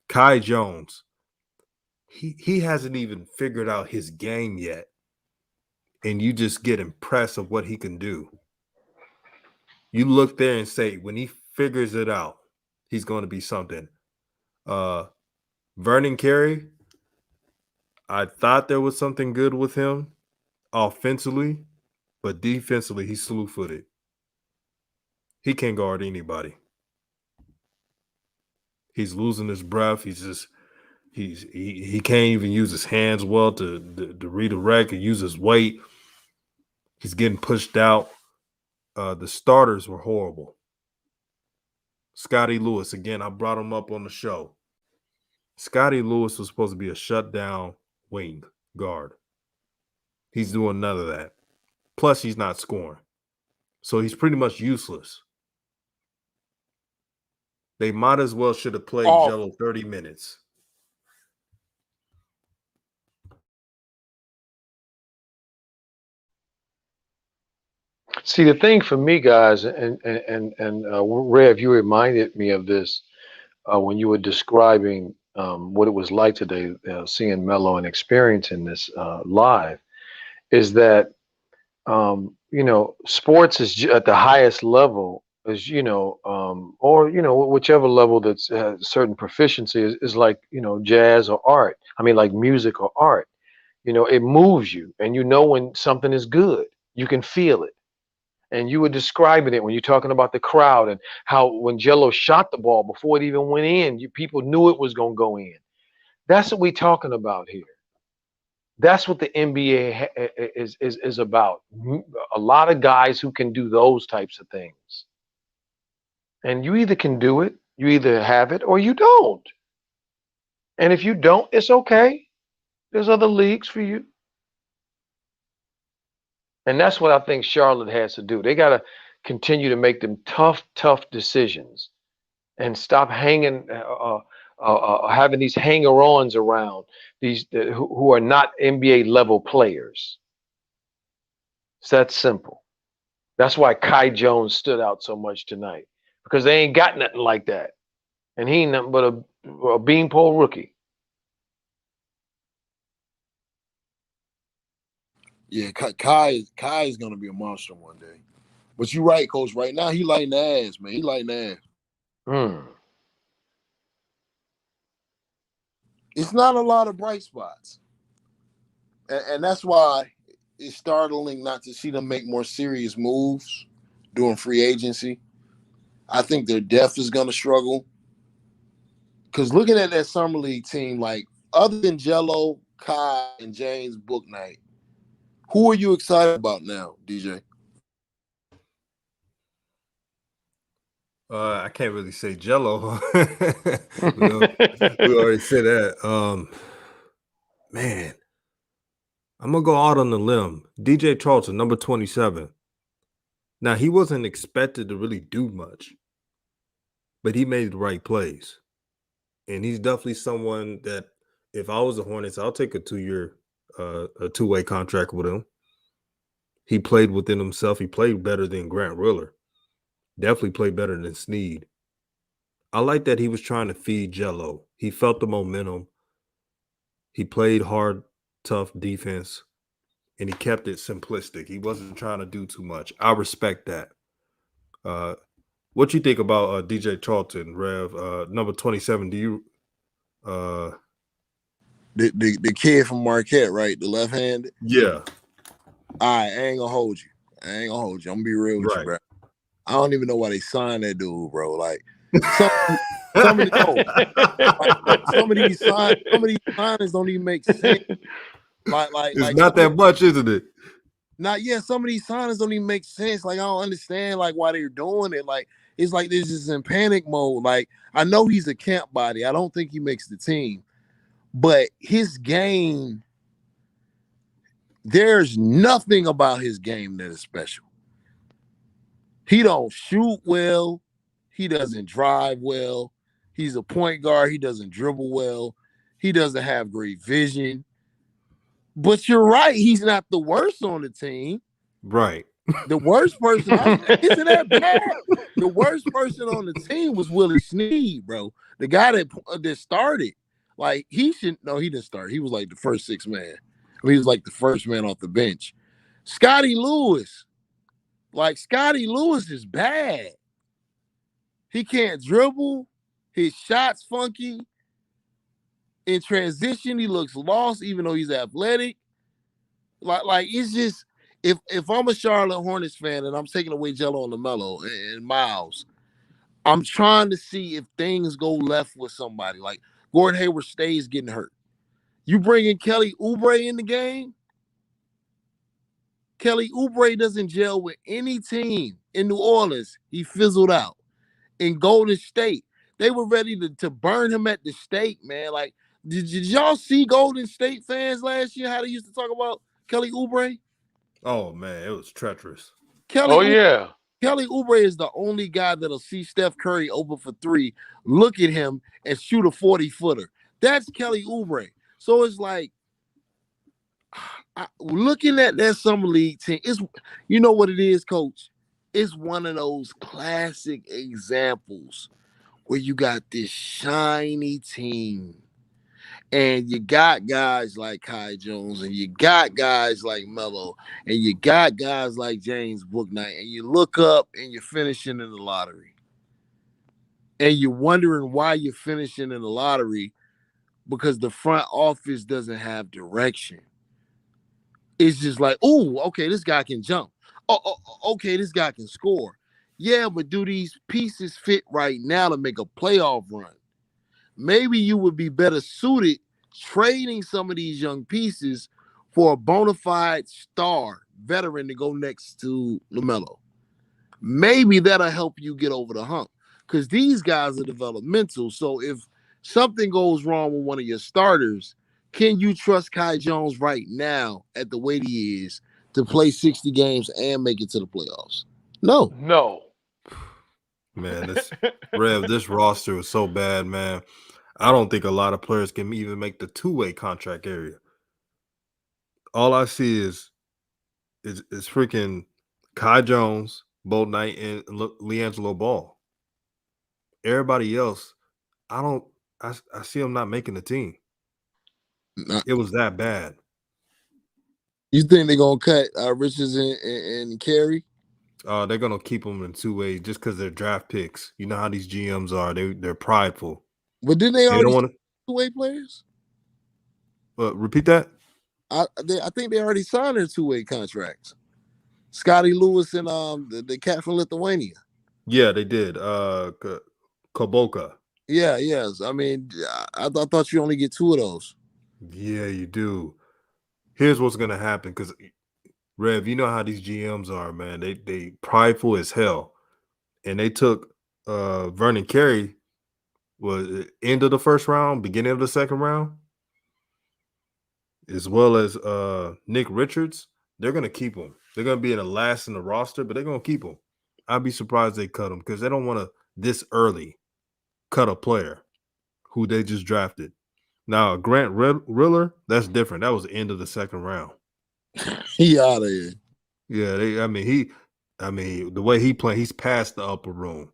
Kai Jones, he hasn't even figured out his game yet, and you just get impressed of what he can do. You look there and say, when he figures it out, he's going to be something. Vernon Carey, I thought there was something good with him offensively, but defensively, he's slew-footed. He can't guard anybody. He's losing his breath. He can't even use his hands well to redirect and use his weight. He's getting pushed out. The starters were horrible. Scotty Lewis, again, I brought him up on the show. Scotty Lewis was supposed to be a shutdown wing guard. He's doing none of that. Plus, he's not scoring. So he's pretty much useless. They might as well should have played Jello 30 minutes. See, the thing for me, guys, and Rev, you reminded me of this when you were describing what it was like today, seeing Melo and experiencing this live, is that sports is at the highest level, is or whichever level that's certain proficiency is like jazz or art. I mean, like music or art. It moves you, and when something is good, you can feel it. And you were describing it when you're talking about the crowd and how when Jello shot the ball before it even went in, people knew it was going to go in. That's what we're talking about here. That's what the NBA is about. A lot of guys who can do those types of things. And you either can do it, you either have it, or you don't. And if you don't, it's okay. There's other leagues for you. And that's what I think Charlotte has to do. They got to continue to make them tough decisions and stop hanging, having these hanger-ons around these who are not NBA level players. It's that simple. That's why Kai Jones stood out so much tonight, because they ain't got nothing like that. And he ain't nothing but a beanpole rookie. Yeah, Kai is gonna be a monster one day. But you're right, Coach. Right now, he lighting the ass, man. He lighting the ass. It's not a lot of bright spots, and that's why it's startling not to see them make more serious moves during free agency. I think their depth is gonna struggle, because looking at that summer league team, like other than Jello, Kai, and James Bouknight, who are you excited about now, DJ? I can't really say Jello. we already said that. Man, I'm gonna go out on the limb. DJ Charlton, number 27. Now, he wasn't expected to really do much, but he made the right plays, and he's definitely someone that if I was the Hornets, I'll take a 2-year, a two-way contract with him. He played within himself. He played better than Grant Riller. Definitely played better than Snead. I like that he was trying to feed Jello. He felt the momentum. He played hard, tough defense, and he kept it simplistic. He wasn't trying to do too much. I respect that. What you think about DJ Charlton, Rev? Number 27. Do you the kid from Marquette, right? The left-handed? Yeah. I ain't gonna hold you. I'm gonna be real with you, bro. I don't even know why they signed that dude, bro. Like some of these signings don't even make sense. Like it's not that much, isn't it? Some of these signings don't even make sense. Like I don't understand like why they're doing it. Like it's like they're just in panic mode. Like I know he's a camp body. I don't think he makes the team, but his game, there's nothing about his game that is special. He don't shoot well. He doesn't drive well. He's a point guard. He doesn't dribble well. He doesn't have great vision. But you're right. He's not the worst on the team. Right. The worst person, isn't that bad? The worst person on the team was Willie Snead, bro. The guy that started. Like, he didn't start. He was like the first six man. He was like the first man off the bench. Scotty Lewis. Like, Scotty Lewis is bad. He can't dribble. His shot's funky. In transition, he looks lost, even though he's athletic. Like it's just, if I'm a Charlotte Hornets fan and I'm taking away Jello and LaMelo and Miles, I'm trying to see if things go left with somebody. Like Gordon Hayward stays getting hurt. You bring in Kelly Oubre in the game. Kelly Oubre doesn't gel with any team in New Orleans. He fizzled out. In Golden State, they were ready to burn him at the stake, man. Like, did y'all see Golden State fans last year, how they used to talk about Kelly Oubre? Oh man, it was treacherous. Oh yeah. Kelly Oubre is the only guy that'll see Steph Curry open for three, look at him, and shoot a 40-footer. That's Kelly Oubre. So it's like, looking at that summer league team, you know what it is, Coach? It's one of those classic examples where you got this shiny team, and you got guys like Kai Jones, and you got guys like Melo, and you got guys like James Bouknight, and you look up and you're finishing in the lottery. And you're wondering why you're finishing in the lottery, because the front office doesn't have direction. It's just like, oh, okay, this guy can jump. Oh, okay, this guy can score. Yeah, but do these pieces fit right now to make a playoff run? Maybe you would be better suited trading some of these young pieces for a bona fide star veteran to go next to LaMelo. Maybe that'll help you get over the hump, because these guys are developmental. So if something goes wrong with one of your starters, can you trust Kai Jones right now at the weight he is to play 60 games and make it to the playoffs? No. Man, this roster was so bad, man. I don't think a lot of players can even make the two-way contract area. All I see is freaking Kai Jones, Bouknight, and LiAngelo Ball. Everybody else, I see them not making the team. It was that bad. You think they're gonna cut Richards and Carey? They're gonna keep them in two-way just because they're draft picks. You know how these GMs are; they're prideful. But didn't they already two-way players? Repeat that. I think they already signed their two-way contracts. Scotty Lewis and the cat from Lithuania. Yeah, they did. Koboka. Yeah, yes. I mean, I thought you only get two of those. Yeah, you do. Here's what's gonna happen, because Rev, you know how these GMs are, man. They prideful as hell, and they took Vernon Carey. Was it end of the first round, beginning of the second round, as well as Nick Richards. They're gonna keep him. They're gonna be in the last in the roster, but they're gonna keep him. I'd be surprised they cut him, because they don't want to this early cut a player who they just drafted. Now, Grant Riller, that's different. That was the end of the second round. He out of here. Yeah, the way he played, he's past the upper room.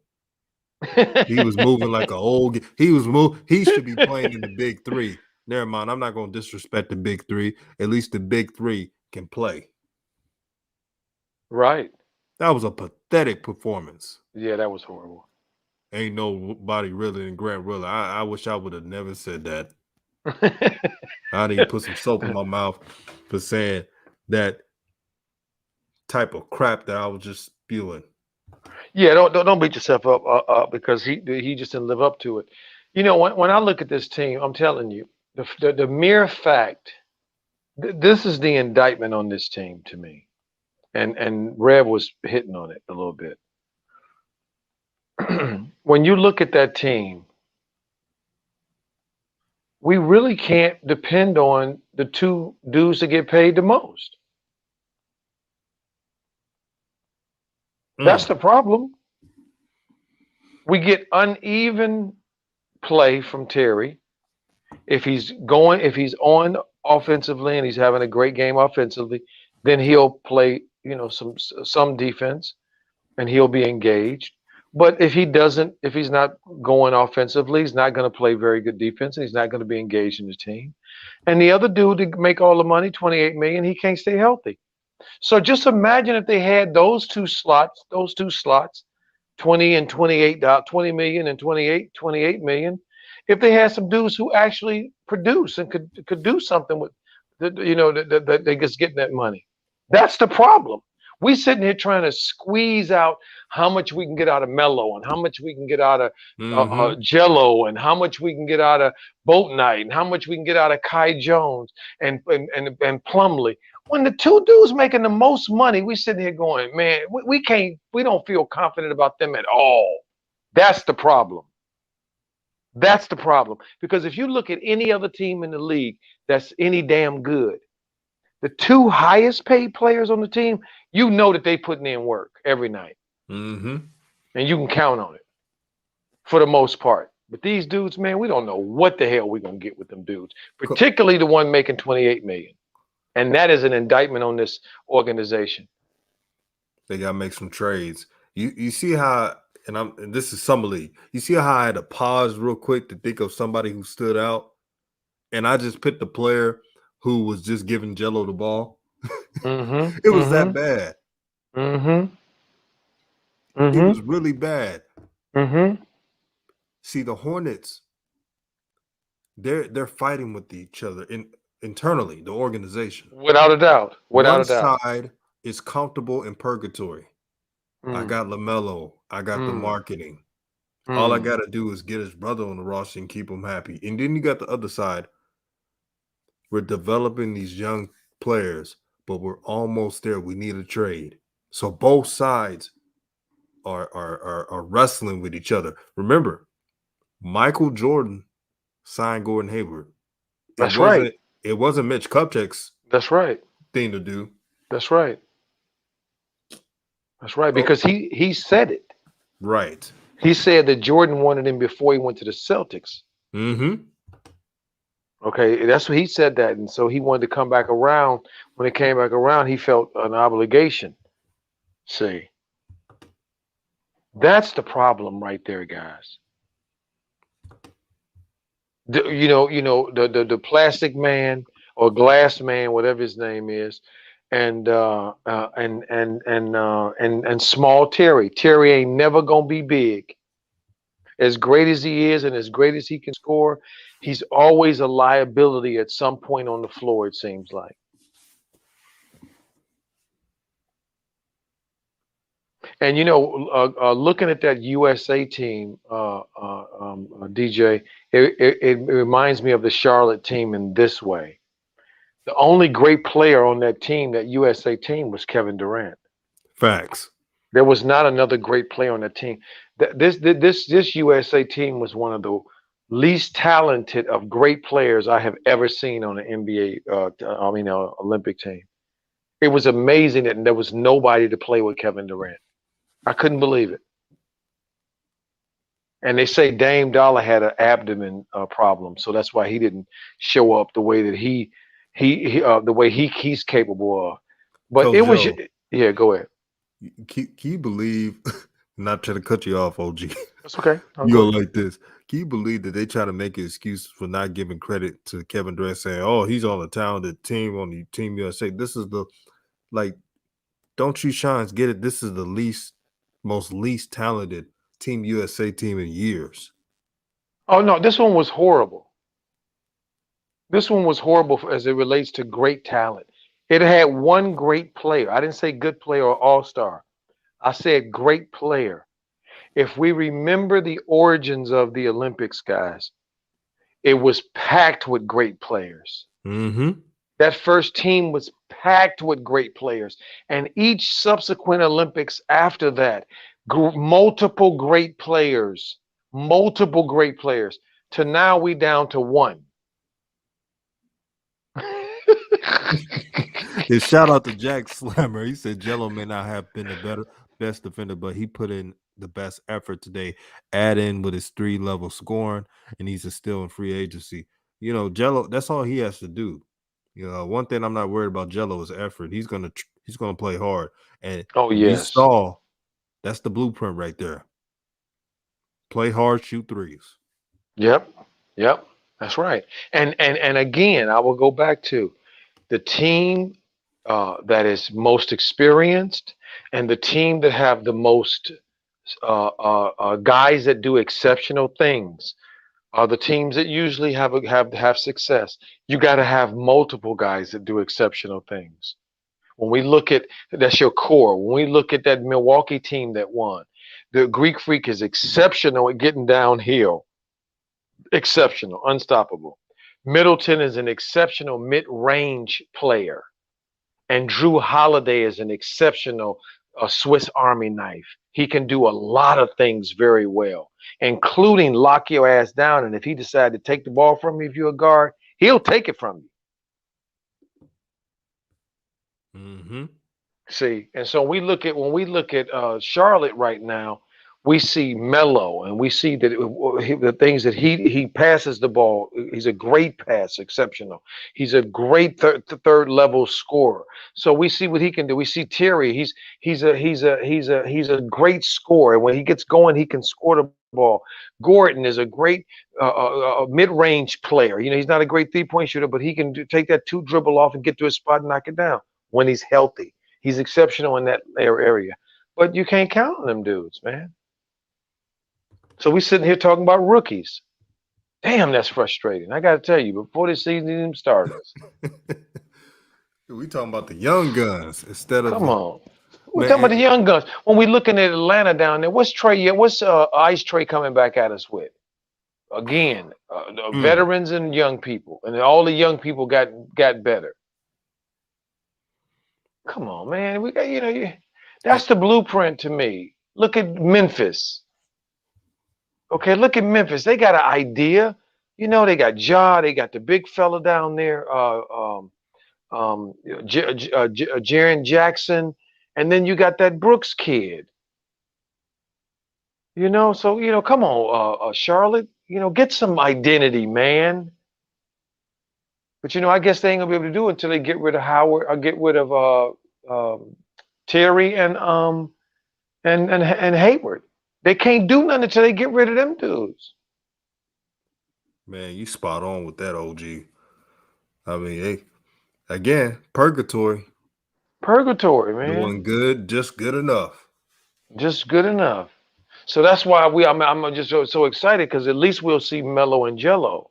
He was moving like an old. He should be playing in the big three. Never mind. I'm not going to disrespect the big three. At least the big three can play. Right. That was a pathetic performance. Yeah, that was horrible. Ain't nobody really in Grant Riller. I wish I would have never said that. I need to put some soap in my mouth for saying that type of crap that I was just spewing. Yeah, don't beat yourself up because he just didn't live up to it. You know, when I look at this team, I'm telling you, the mere fact, this is the indictment on this team to me, and Rev was hitting on it a little bit. When you look at that team, we really can't depend on the two dudes that get paid the most. That's the problem. We get uneven play from Terry. If he's on offensively and he's having a great game offensively, then he'll play, some defense and he'll be engaged. But if he's not going offensively, he's not going to play very good defense, and he's not going to be engaged in the team. And the other dude to make all the money, $28 million, he can't stay healthy. So just imagine if they had those two slots, 20 and 28, 20 million and 28 million. If they had some dudes who actually produce and could do something with, that they just getting that money. That's the problem. We sitting here trying to squeeze out how much we can get out of Melo and how much we can get out of Jello and how much we can get out of Bouknight and how much we can get out of Kai Jones and Plumlee. When the two dudes making the most money, we sitting here going, man, we don't feel confident about them at all. That's the problem. That's the problem. Because if you look at any other team in the league that's any damn good, the two highest paid players on the team, you know that they putting in work every night. Mm-hmm. And you can count on it for the most part. But these dudes, man, we don't know what the hell we're going to get with them dudes, particularly the one making $28 million. And that is an indictment on this organization. They got to make some trades. You see how, and this is summer league. You see how I had to pause real quick to think of somebody who stood out, and I just picked the player who was just giving Jello the ball. Mm-hmm. It was that bad. Mm-hmm. It was really bad. Mm-hmm. See, the Hornets, they're fighting with each other internally, the organization. Without a doubt. Without One a doubt. side is comfortable in purgatory. I got LaMelo. I got the marketing. All I got to do is get his brother on the roster and keep him happy. And then you got the other side. We're developing these young players, but we're almost there. We need a trade. So both sides are wrestling with each other. Remember, Michael Jordan signed Gordon Hayward. That's right. It wasn't Mitch Kupchak's That's right. thing to do. That's right. That's right. Because he said it. Right. He said that Jordan wanted him before he went to the Celtics. Mm-hmm. Okay, that's what he said that. And so he wanted to come back around. When it came back around, he felt an obligation. See, that's the problem right there, guys. The plastic man or glass man, whatever his name is, and small Terry. Terry ain't never gonna be big. As great as he is and as great as he can score, he's always a liability at some point on the floor, it seems like. And looking at that USA team, DJ, it reminds me of the Charlotte team in this way. The only great player on that team, that USA team, was Kevin Durant. Facts. There was not another great player on that team. This USA team was one of the least talented of great players I have ever seen on an NBA, Olympic team. It was amazing that there was nobody to play with Kevin Durant. I couldn't believe it. And they say Dame Dollar had an abdomen problem, so that's why he didn't show up the way that he's capable of. But Coach it was, Joe, yeah. Go ahead. Can you believe? Not trying to cut you off, OG. That's okay. You go like this. Can you believe that they try to make an excuse for not giving credit to Kevin Durant, saying, "Oh, he's on a talented team on the Team USA." This is don't you shines get it? This is the least talented Team USA team in years. Oh no, this one was horrible. This one was horrible as it relates to great talent. It had one great player. I didn't say good player or all-star. I said great player. If we remember the origins of the Olympics, guys, it was packed with great players. Mm-hmm. That first team was packed with great players. And each subsequent Olympics after that, multiple great players, to now we down to one. Yeah, shout out to Jack Slammer. He said Jello may not have been the best defender, but he put in the best effort today. Add in with his 3-level scoring, and he's still in free agency. Jello, that's all he has to do. One thing I'm not worried about Jello is effort. He's gonna play hard, and we saw that's the blueprint right there. Play hard, shoot threes. Yep, that's right. And again, I will go back to the team that is most experienced and the team that have the most guys that do exceptional things are the teams that usually have success. You got to have multiple guys that do exceptional things. When we look at, that's your core. When we look at that Milwaukee team that won, the Greek Freak is exceptional at getting downhill. Exceptional, unstoppable. Middleton is an exceptional mid-range player. And Drew Holiday is an exceptional Swiss Army knife. He can do a lot of things very well, including lock your ass down. And if he decides to take the ball from you, if you're a guard, he'll take it from you. Mm-hmm. See, and so when we look at Charlotte right now, we see Melo, and we see that the things that he passes the ball. He's a great pass, exceptional. He's a great third level scorer. So we see what he can do. We see Terry. He's a great scorer. When he gets going, he can score the ball. Gordon is a great mid range player. You know, he's not a great 3-point shooter, but he can take that 2 dribble off and get to a spot and knock it down when he's healthy. He's exceptional in that area, but you can't count on them dudes, man. So we sitting here talking about rookies. Damn, that's frustrating. I got to tell you, before this season even started, We talking about the young guns instead of come on. We're man. talking about the young guns. When we looking at Atlanta down there, what's Trey? What's Ice Trey coming back at us with? Again, veterans and young people, and all the young people got better. Come on, man. We got that's the blueprint to me. Look at Memphis. Okay, look at Memphis. They got an idea. You know, they got Ja. They got the big fella down there, Jaren Jackson, and then you got that Brooks kid. You know, so come on, Charlotte. You know, get some identity, man. But I guess they ain't gonna be able to do it until they get rid of Howard or get rid of Terry and Hayward. They can't do nothing until they get rid of them dudes. Man, you spot on with that, OG. I mean, again, purgatory. Purgatory, man. Doing good, just good enough. Just good enough. So that's why I'm just so excited, because at least we'll see Melo and Jello.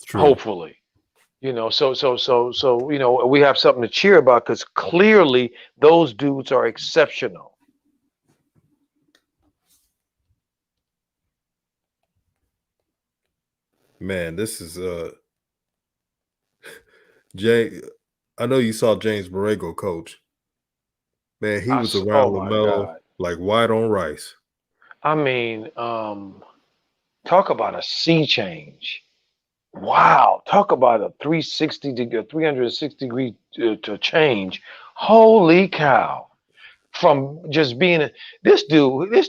True. Hopefully. So we have something to cheer about, because clearly those dudes are exceptional. Man, this is Jay. I know you saw James Borrego coach. Man, he was around LaMelo like white on rice. I mean, talk about a sea change. Wow, talk about a 360 degree, 360 degree to change. Holy cow! From just being this dude is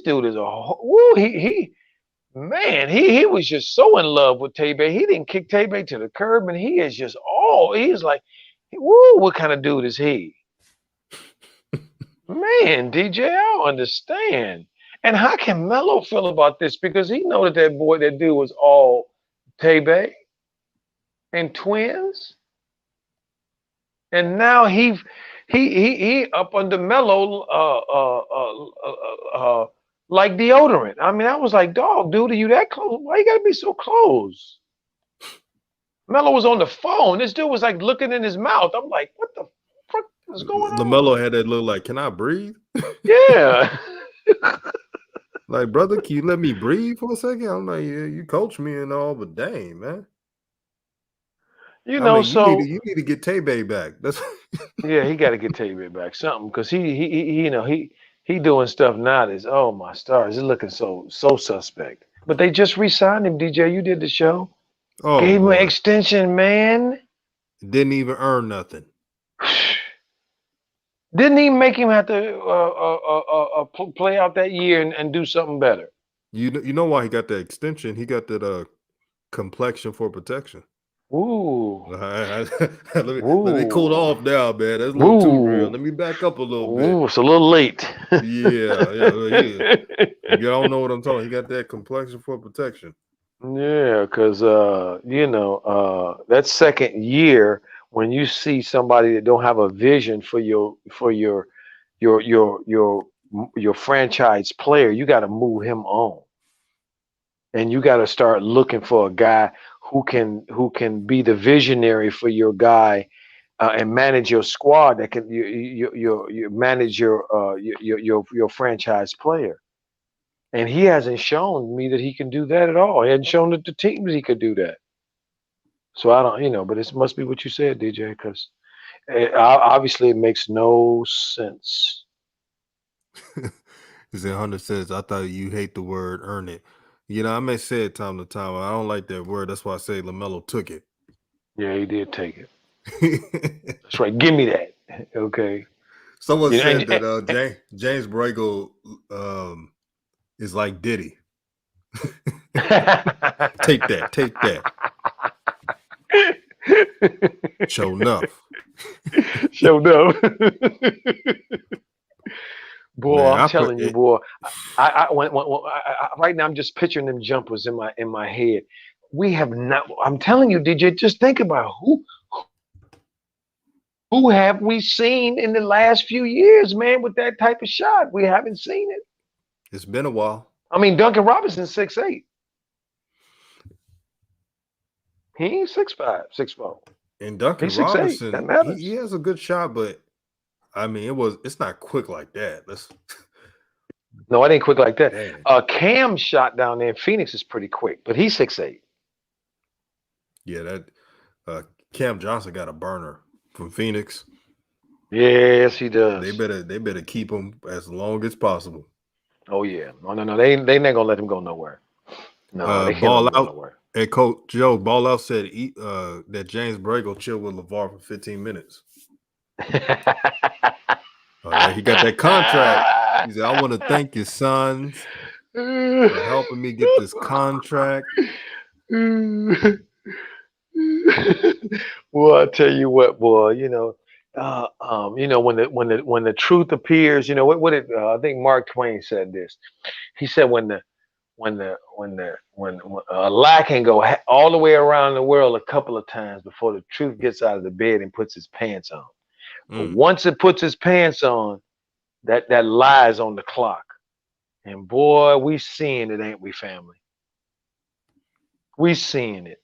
he was just so in love with Tay-Bay. He didn't kick Tay-Bay to the curb, and he is just he's like, woo, what kind of dude is he? Man, DJ, I don't understand. And how can Melo feel about this? Because he know that dude was all Tay-Bay and twins. And now he up under Melo like deodorant. I mean, I was like, dog, dude, are you that close? Why you gotta be so close? Melo was on the phone. This dude was like looking in his mouth. I'm like, what the fuck is going on? LaMelo had that look like, can I breathe? Yeah. Like, brother, can you let me breathe for a second? I'm like, yeah, you coach me and all, but dang, man. You need to get Tay-Bay back. That's yeah, he got to get Tay-Bay back something, because he doing stuff now that's, oh my stars, it's looking so suspect. But they just re-signed him. DJ, you did the show. Oh, gave him an extension, man. Didn't even earn nothing. Didn't even make him have to play out that year and do something better. You know why he got that extension? He got that complexion for protection. Ooh. Let me cool off now, man. That's a little too real. Let me back up a little bit. Ooh, it's a little late. Yeah. You don't know what I'm talking. He got that complexion for protection. Yeah, because that second year, when you see somebody that don't have a vision for your franchise player, you got to move him on, and you got to start looking for a guy who can be the visionary for your guy, and manage your squad, that can you manage your franchise player. And he hasn't shown me that he can do that at all. He hasn't shown the team that he could do that. So I don't, but it must be what you said, DJ, because obviously it makes no sense. Hunter says, I thought you hate the word earn it. I may say it time to time. I don't like that word. That's why I say LaMelo took it. Yeah, he did take it. That's right. Give me that. Okay. Someone You know, said that James Bradel is like Diddy. Take that. Take that. Show enough. Showed up. Boy, Man, I'm I put telling you, it. boy. Right now I'm just picturing them jumpers in my head. We have not. I'm telling you, DJ. Just think about who have we seen in the last few years, man, with that type of shot. We haven't seen it. It's been a while. I mean, Duncan Robinson 6'8". He ain't 6'5", 6'4". And Duncan He's 6'8". That Robinson, he matters. has a good shot, but I mean, it's not quick like that. No, I didn't quick like that. Dang. Cam shot down there in Phoenix is pretty quick, but he's 6'8". Yeah, that Cam Johnson got a burner from Phoenix. Yes, he does. They better keep him as long as possible. Oh yeah. No. They not gonna let him go nowhere. No, they can't let Ball him go out. nowhere. Hey, Coach Joe, Ball out said that James Bradel chilled with LaVar for 15 minutes. He got that contract. He said, "I want to thank your sons for helping me get this contract." Well, I tell you what, boy. When the truth appears, what did I think Mark Twain said this. He said when a lie can go all the way around the world a couple of times before the truth gets out of the bed and puts its pants on. But once it puts its pants on, that lie's on the clock. And boy, we seeing it, ain't we, family? We seeing it.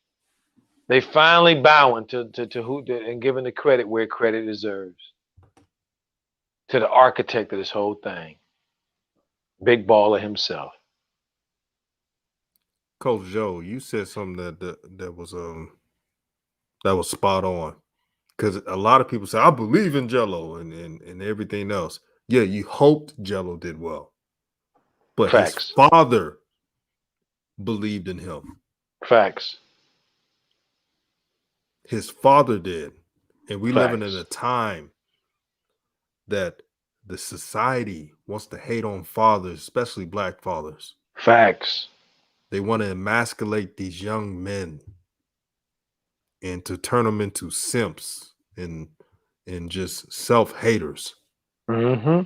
They finally bowing to who and giving the credit where credit deserves. To the architect of this whole thing, Big Baller himself. Coach Joe, you said something that was spot on, because a lot of people say, "I believe in Jello and everything else." Yeah, you hoped Jello did well, but his Facts. father believed in him. Facts. His father did, and we living in Facts. a time that the society wants to hate on fathers, especially black fathers. Facts. They want to emasculate these young men and to turn them into simps and just self-haters. Mm-hmm.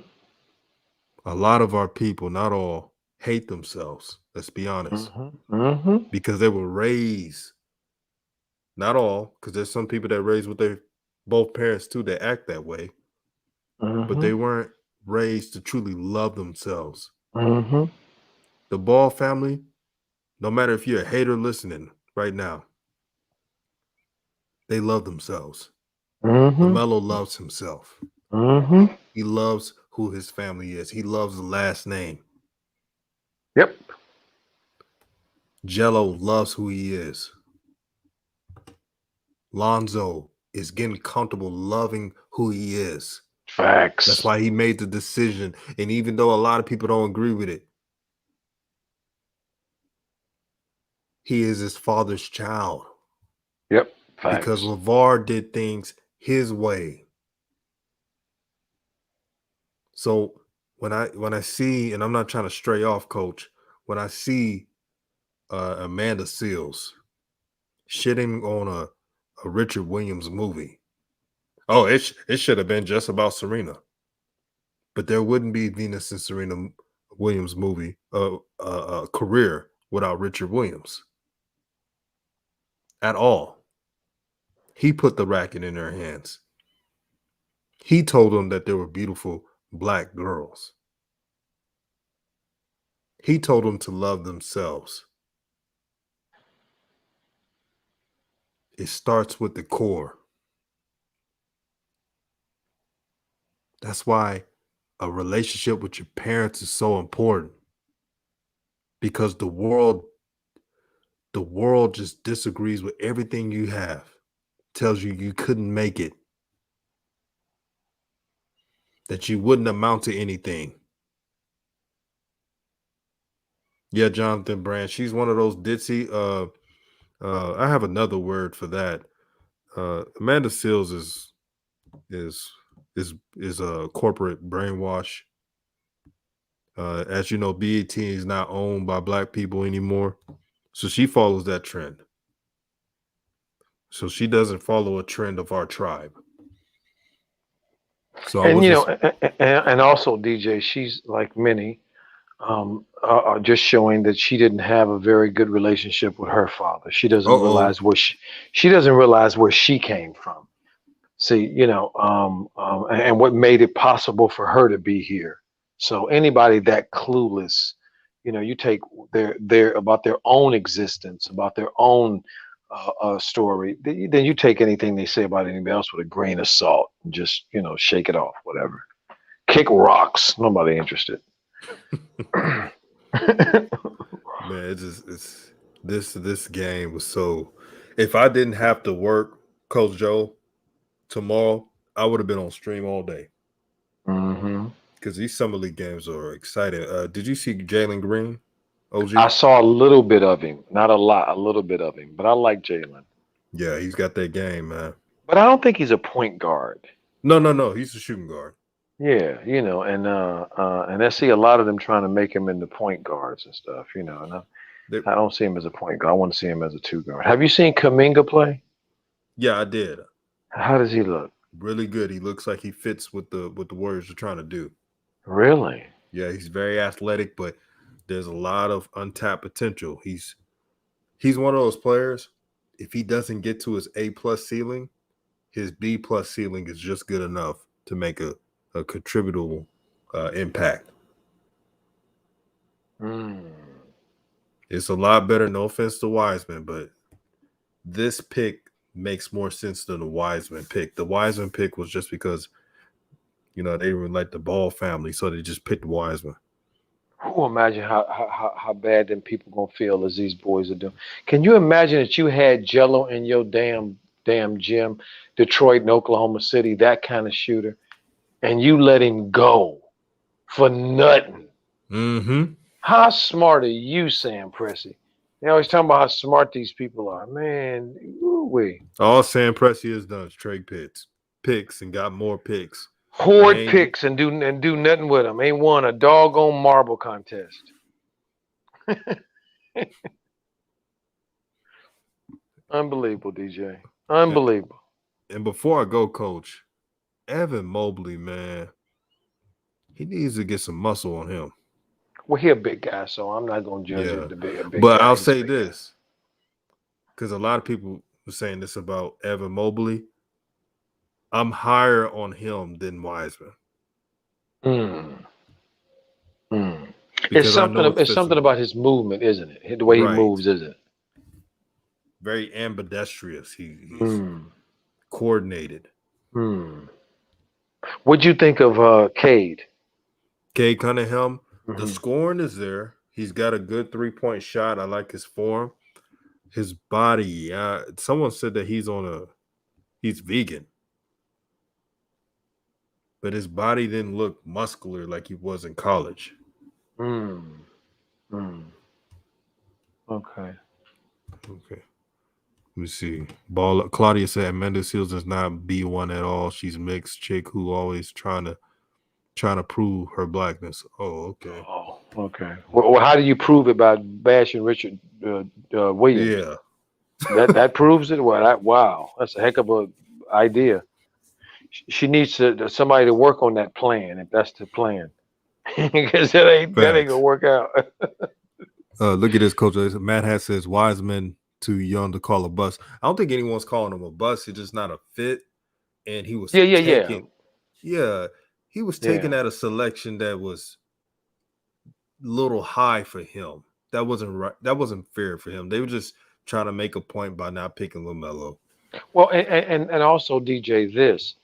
A lot of our people, not all, hate themselves. Let's be honest. Mm-hmm. Mm-hmm. Because they were raised, not all, because there's some people that raised with their both parents too that act that way, but they weren't raised to truly love themselves. Mm-hmm. The Ball family, no matter if you're a hater listening right now, they love themselves. Mm-hmm. LaMelo loves himself. Mm-hmm. He loves who his family is. He loves the last name. Yep. Jello loves who he is. Lonzo is getting comfortable loving who he is. Facts. That's why he made the decision. And even though a lot of people don't agree with it, he is his father's child. Yep. Facts. Because LaVar did things his way. So when I see, and I'm not trying to stray off, Coach, when I see Amanda Seals shitting on a Richard Williams movie, oh, it should have been just about Serena, but there wouldn't be Venus and Serena Williams movie career without Richard Williams at all. He put the racket in their hands. He told them that they were beautiful black girls. He told them to love themselves. It starts with the core. That's why a relationship with your parents is so important, because the world just disagrees with everything you have, tells you couldn't make it, that you wouldn't amount to anything. Yeah, Jonathan Brand, she's one of those ditzy. I have another word for that. Amanda Seals is a corporate brainwash. As you know, BET is not owned by black people anymore, so she follows that trend. So she doesn't follow a trend of our tribe. So And and also DJ, she's like many, just showing that she didn't have a very good relationship with her father. She doesn't realize where she doesn't realize where she came from. See, and what made it possible for her to be here. So anybody that clueless, you take their about their own existence, about their own story, then you take anything they say about anybody else with a grain of salt and just shake it off, whatever. Kick rocks. Nobody interested. Man, it's this game was so. If I didn't have to work, Coach Joe, tomorrow, I would have been on stream all day. Because these summer league games are exciting. Did you see Jalen Green? OG? I saw a little bit of him, not a lot, a little bit of him, but I like Jalen. Yeah, he's got that game, man. But I don't think he's a point guard. No, he's a shooting guard. Yeah, and I see a lot of them trying to make him into point guards and stuff, and I don't see him as a point guard. I want to see him as a two guard. Have you seen Kuminga play? Yeah, I did. How does he look? Really good. He looks like he fits what the Warriors are trying to do. Really? Yeah, he's very athletic, but there's a lot of untapped potential. He's one of those players. If he doesn't get to his A+ ceiling, his B+ ceiling is just good enough to make a contributable impact. It's a lot better. No offense to Wiseman, but this pick makes more sense than the Wiseman pick. The Wiseman pick was just because, they didn't like the Ball family, so they just picked Wiseman. Imagine how bad them people gonna feel as these boys are doing. Can you imagine that you had Jello in your damn gym, Detroit and Oklahoma City, that kind of shooter, and you let him go for nothing? How smart are you, Sam Presti? They always talking about how smart these people are. Man, all Sam Presti has done is trade picks and got more picks. Hoard picks and do nothing with them. Ain't won a doggone marble contest. Unbelievable, DJ. Unbelievable. And before I go, Coach, Evan Mobley, man, he needs to get some muscle on him. Well, he's a big guy, so I'm not going to judge him to be a big but guy. I'll say this, because a lot of people were saying this about Evan Mobley. I'm higher on him than Wiseman. It's something about his movement, isn't it? The way he moves, isn't it? Very ambidextrous. He's coordinated. What'd you think of Cade? Cade Cunningham. The scoring is there. He's got a good 3-point shot. I like his form. His body. Someone said that he's vegan. But his body didn't look muscular like he was in college. Okay. Let me see. Claudia said Amanda Seals does not B1 at all. She's mixed chick who always trying to prove her blackness. Oh, okay. Oh, okay. Well, how do you prove it by bashing Richard Williams? Yeah. that proves it. Well, wow, that's a heck of a idea. She needs somebody to work on that plan, if that's the plan, because that ain't gonna work out. Look at this, Coach. Matt Hat says Wiseman too young to call a bust. I don't think anyone's calling him a bust. He's just not a fit, and he was he was taken at a selection that was a little high for him. That wasn't right. That wasn't fair for him. They were just trying to make a point by not picking LaMelo. Well, and also DJ, this.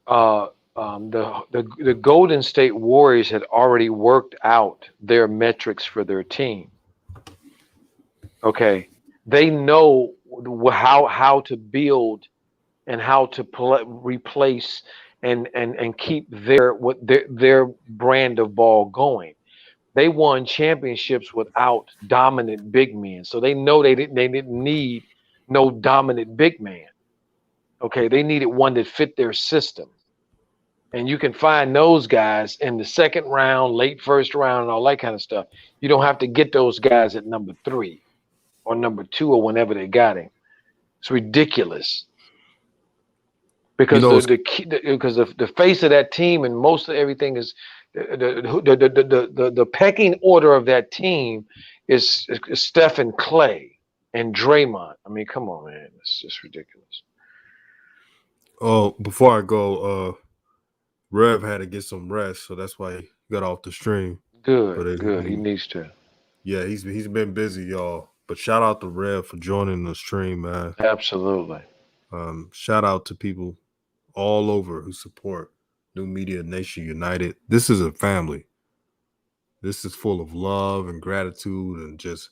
The Golden State Warriors had already worked out their metrics for their team. Okay, they know how to build and how to replace and keep their brand of ball going. They won championships without dominant big men, so they know they didn't need no dominant big man. Okay, they needed one that fit their system. And you can find those guys in the second round, late first round, and all that kind of stuff. You don't have to get those guys at number 3 or number 2 or whenever they got him. It's ridiculous. Because the face of that team and most of everything is the pecking order of that team is Steph and Clay and Draymond. I mean, come on, man, it's just ridiculous. Oh, before I go, Rev had to get some rest, so that's why he got off the stream. Good. He needs to. Yeah, he's been busy, y'all. But shout out to Rev for joining the stream, man. Absolutely. Shout out to people all over who support New Media Nation United. This is a family. This is full of love and gratitude and just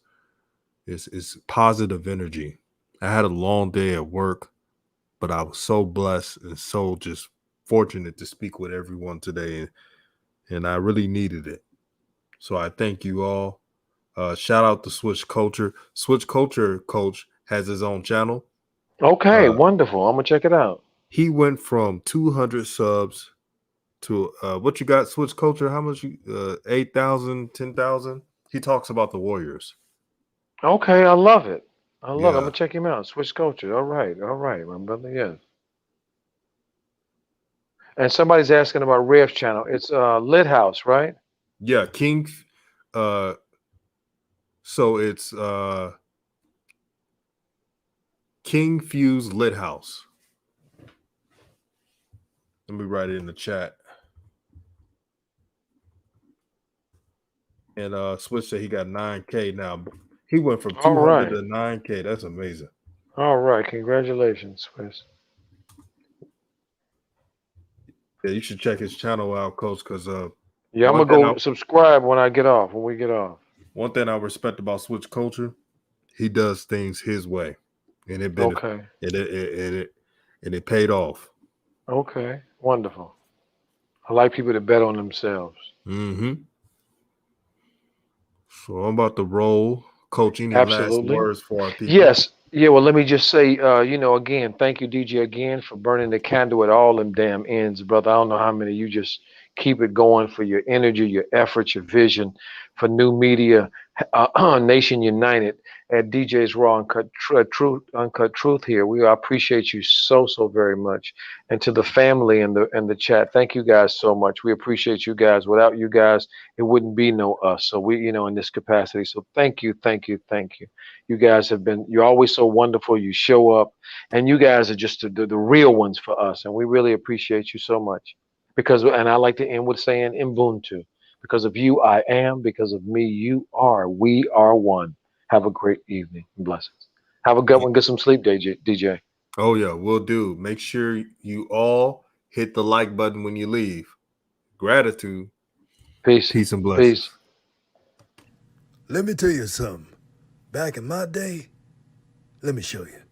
it's positive energy. I had a long day at work, but I was so blessed and so just fortunate to speak with everyone today, and I really needed it. So I thank you all. Shout out to Switch Culture. Switch Culture Coach has his own channel. Okay, wonderful. I'm gonna check it out. He went from 200 subs to what you got, Switch Culture? How much? 8,000, 10,000? He talks about the Warriors. Okay, I love it. I'm gonna check him out. Switch Culture. All right, my brother. Yes. And somebody's asking about Rev's channel. It's Lit House, right? Yeah, King. So it's King Fuse Lit House. Let me write it in the chat. And Switch said he got 9K now. He went from 200 to 9K. That's amazing. All right, congratulations, Switch. Yeah, you should check his channel out, Coach, because yeah, I'm gonna go subscribe when we get off. One thing I respect about Switch Culture, he does things his way, and it paid off. Okay, wonderful. I like people to bet on themselves. Mm-hmm. So I'm about to roll. Coach, any last words for our people? Yes. Yeah, well, let me just say, again, thank you, DJ, again, for burning the candle at all them damn ends, brother. I don't know how many you just keep it going for your energy, your efforts, your vision for New Media Nation United at DJ's Raw Uncut Truth here. I appreciate you so very much. And to the family and the chat, thank you guys so much. We appreciate you guys. Without you guys, it wouldn't be no us. So we, in this capacity. So thank you. You guys you're always so wonderful. You show up, and you guys are just the real ones for us. And we really appreciate you so much. And I like to end with saying Ubuntu. Because of you, I am. Because of me, you are. We are one. Have a great evening. Blessings. Have a good one. Get some sleep, DJ. Oh, yeah, we'll do. Make sure you all hit the like button when you leave. Gratitude. Peace. Peace and blessings. Peace. Let me tell you something. Back in my day, let me show you.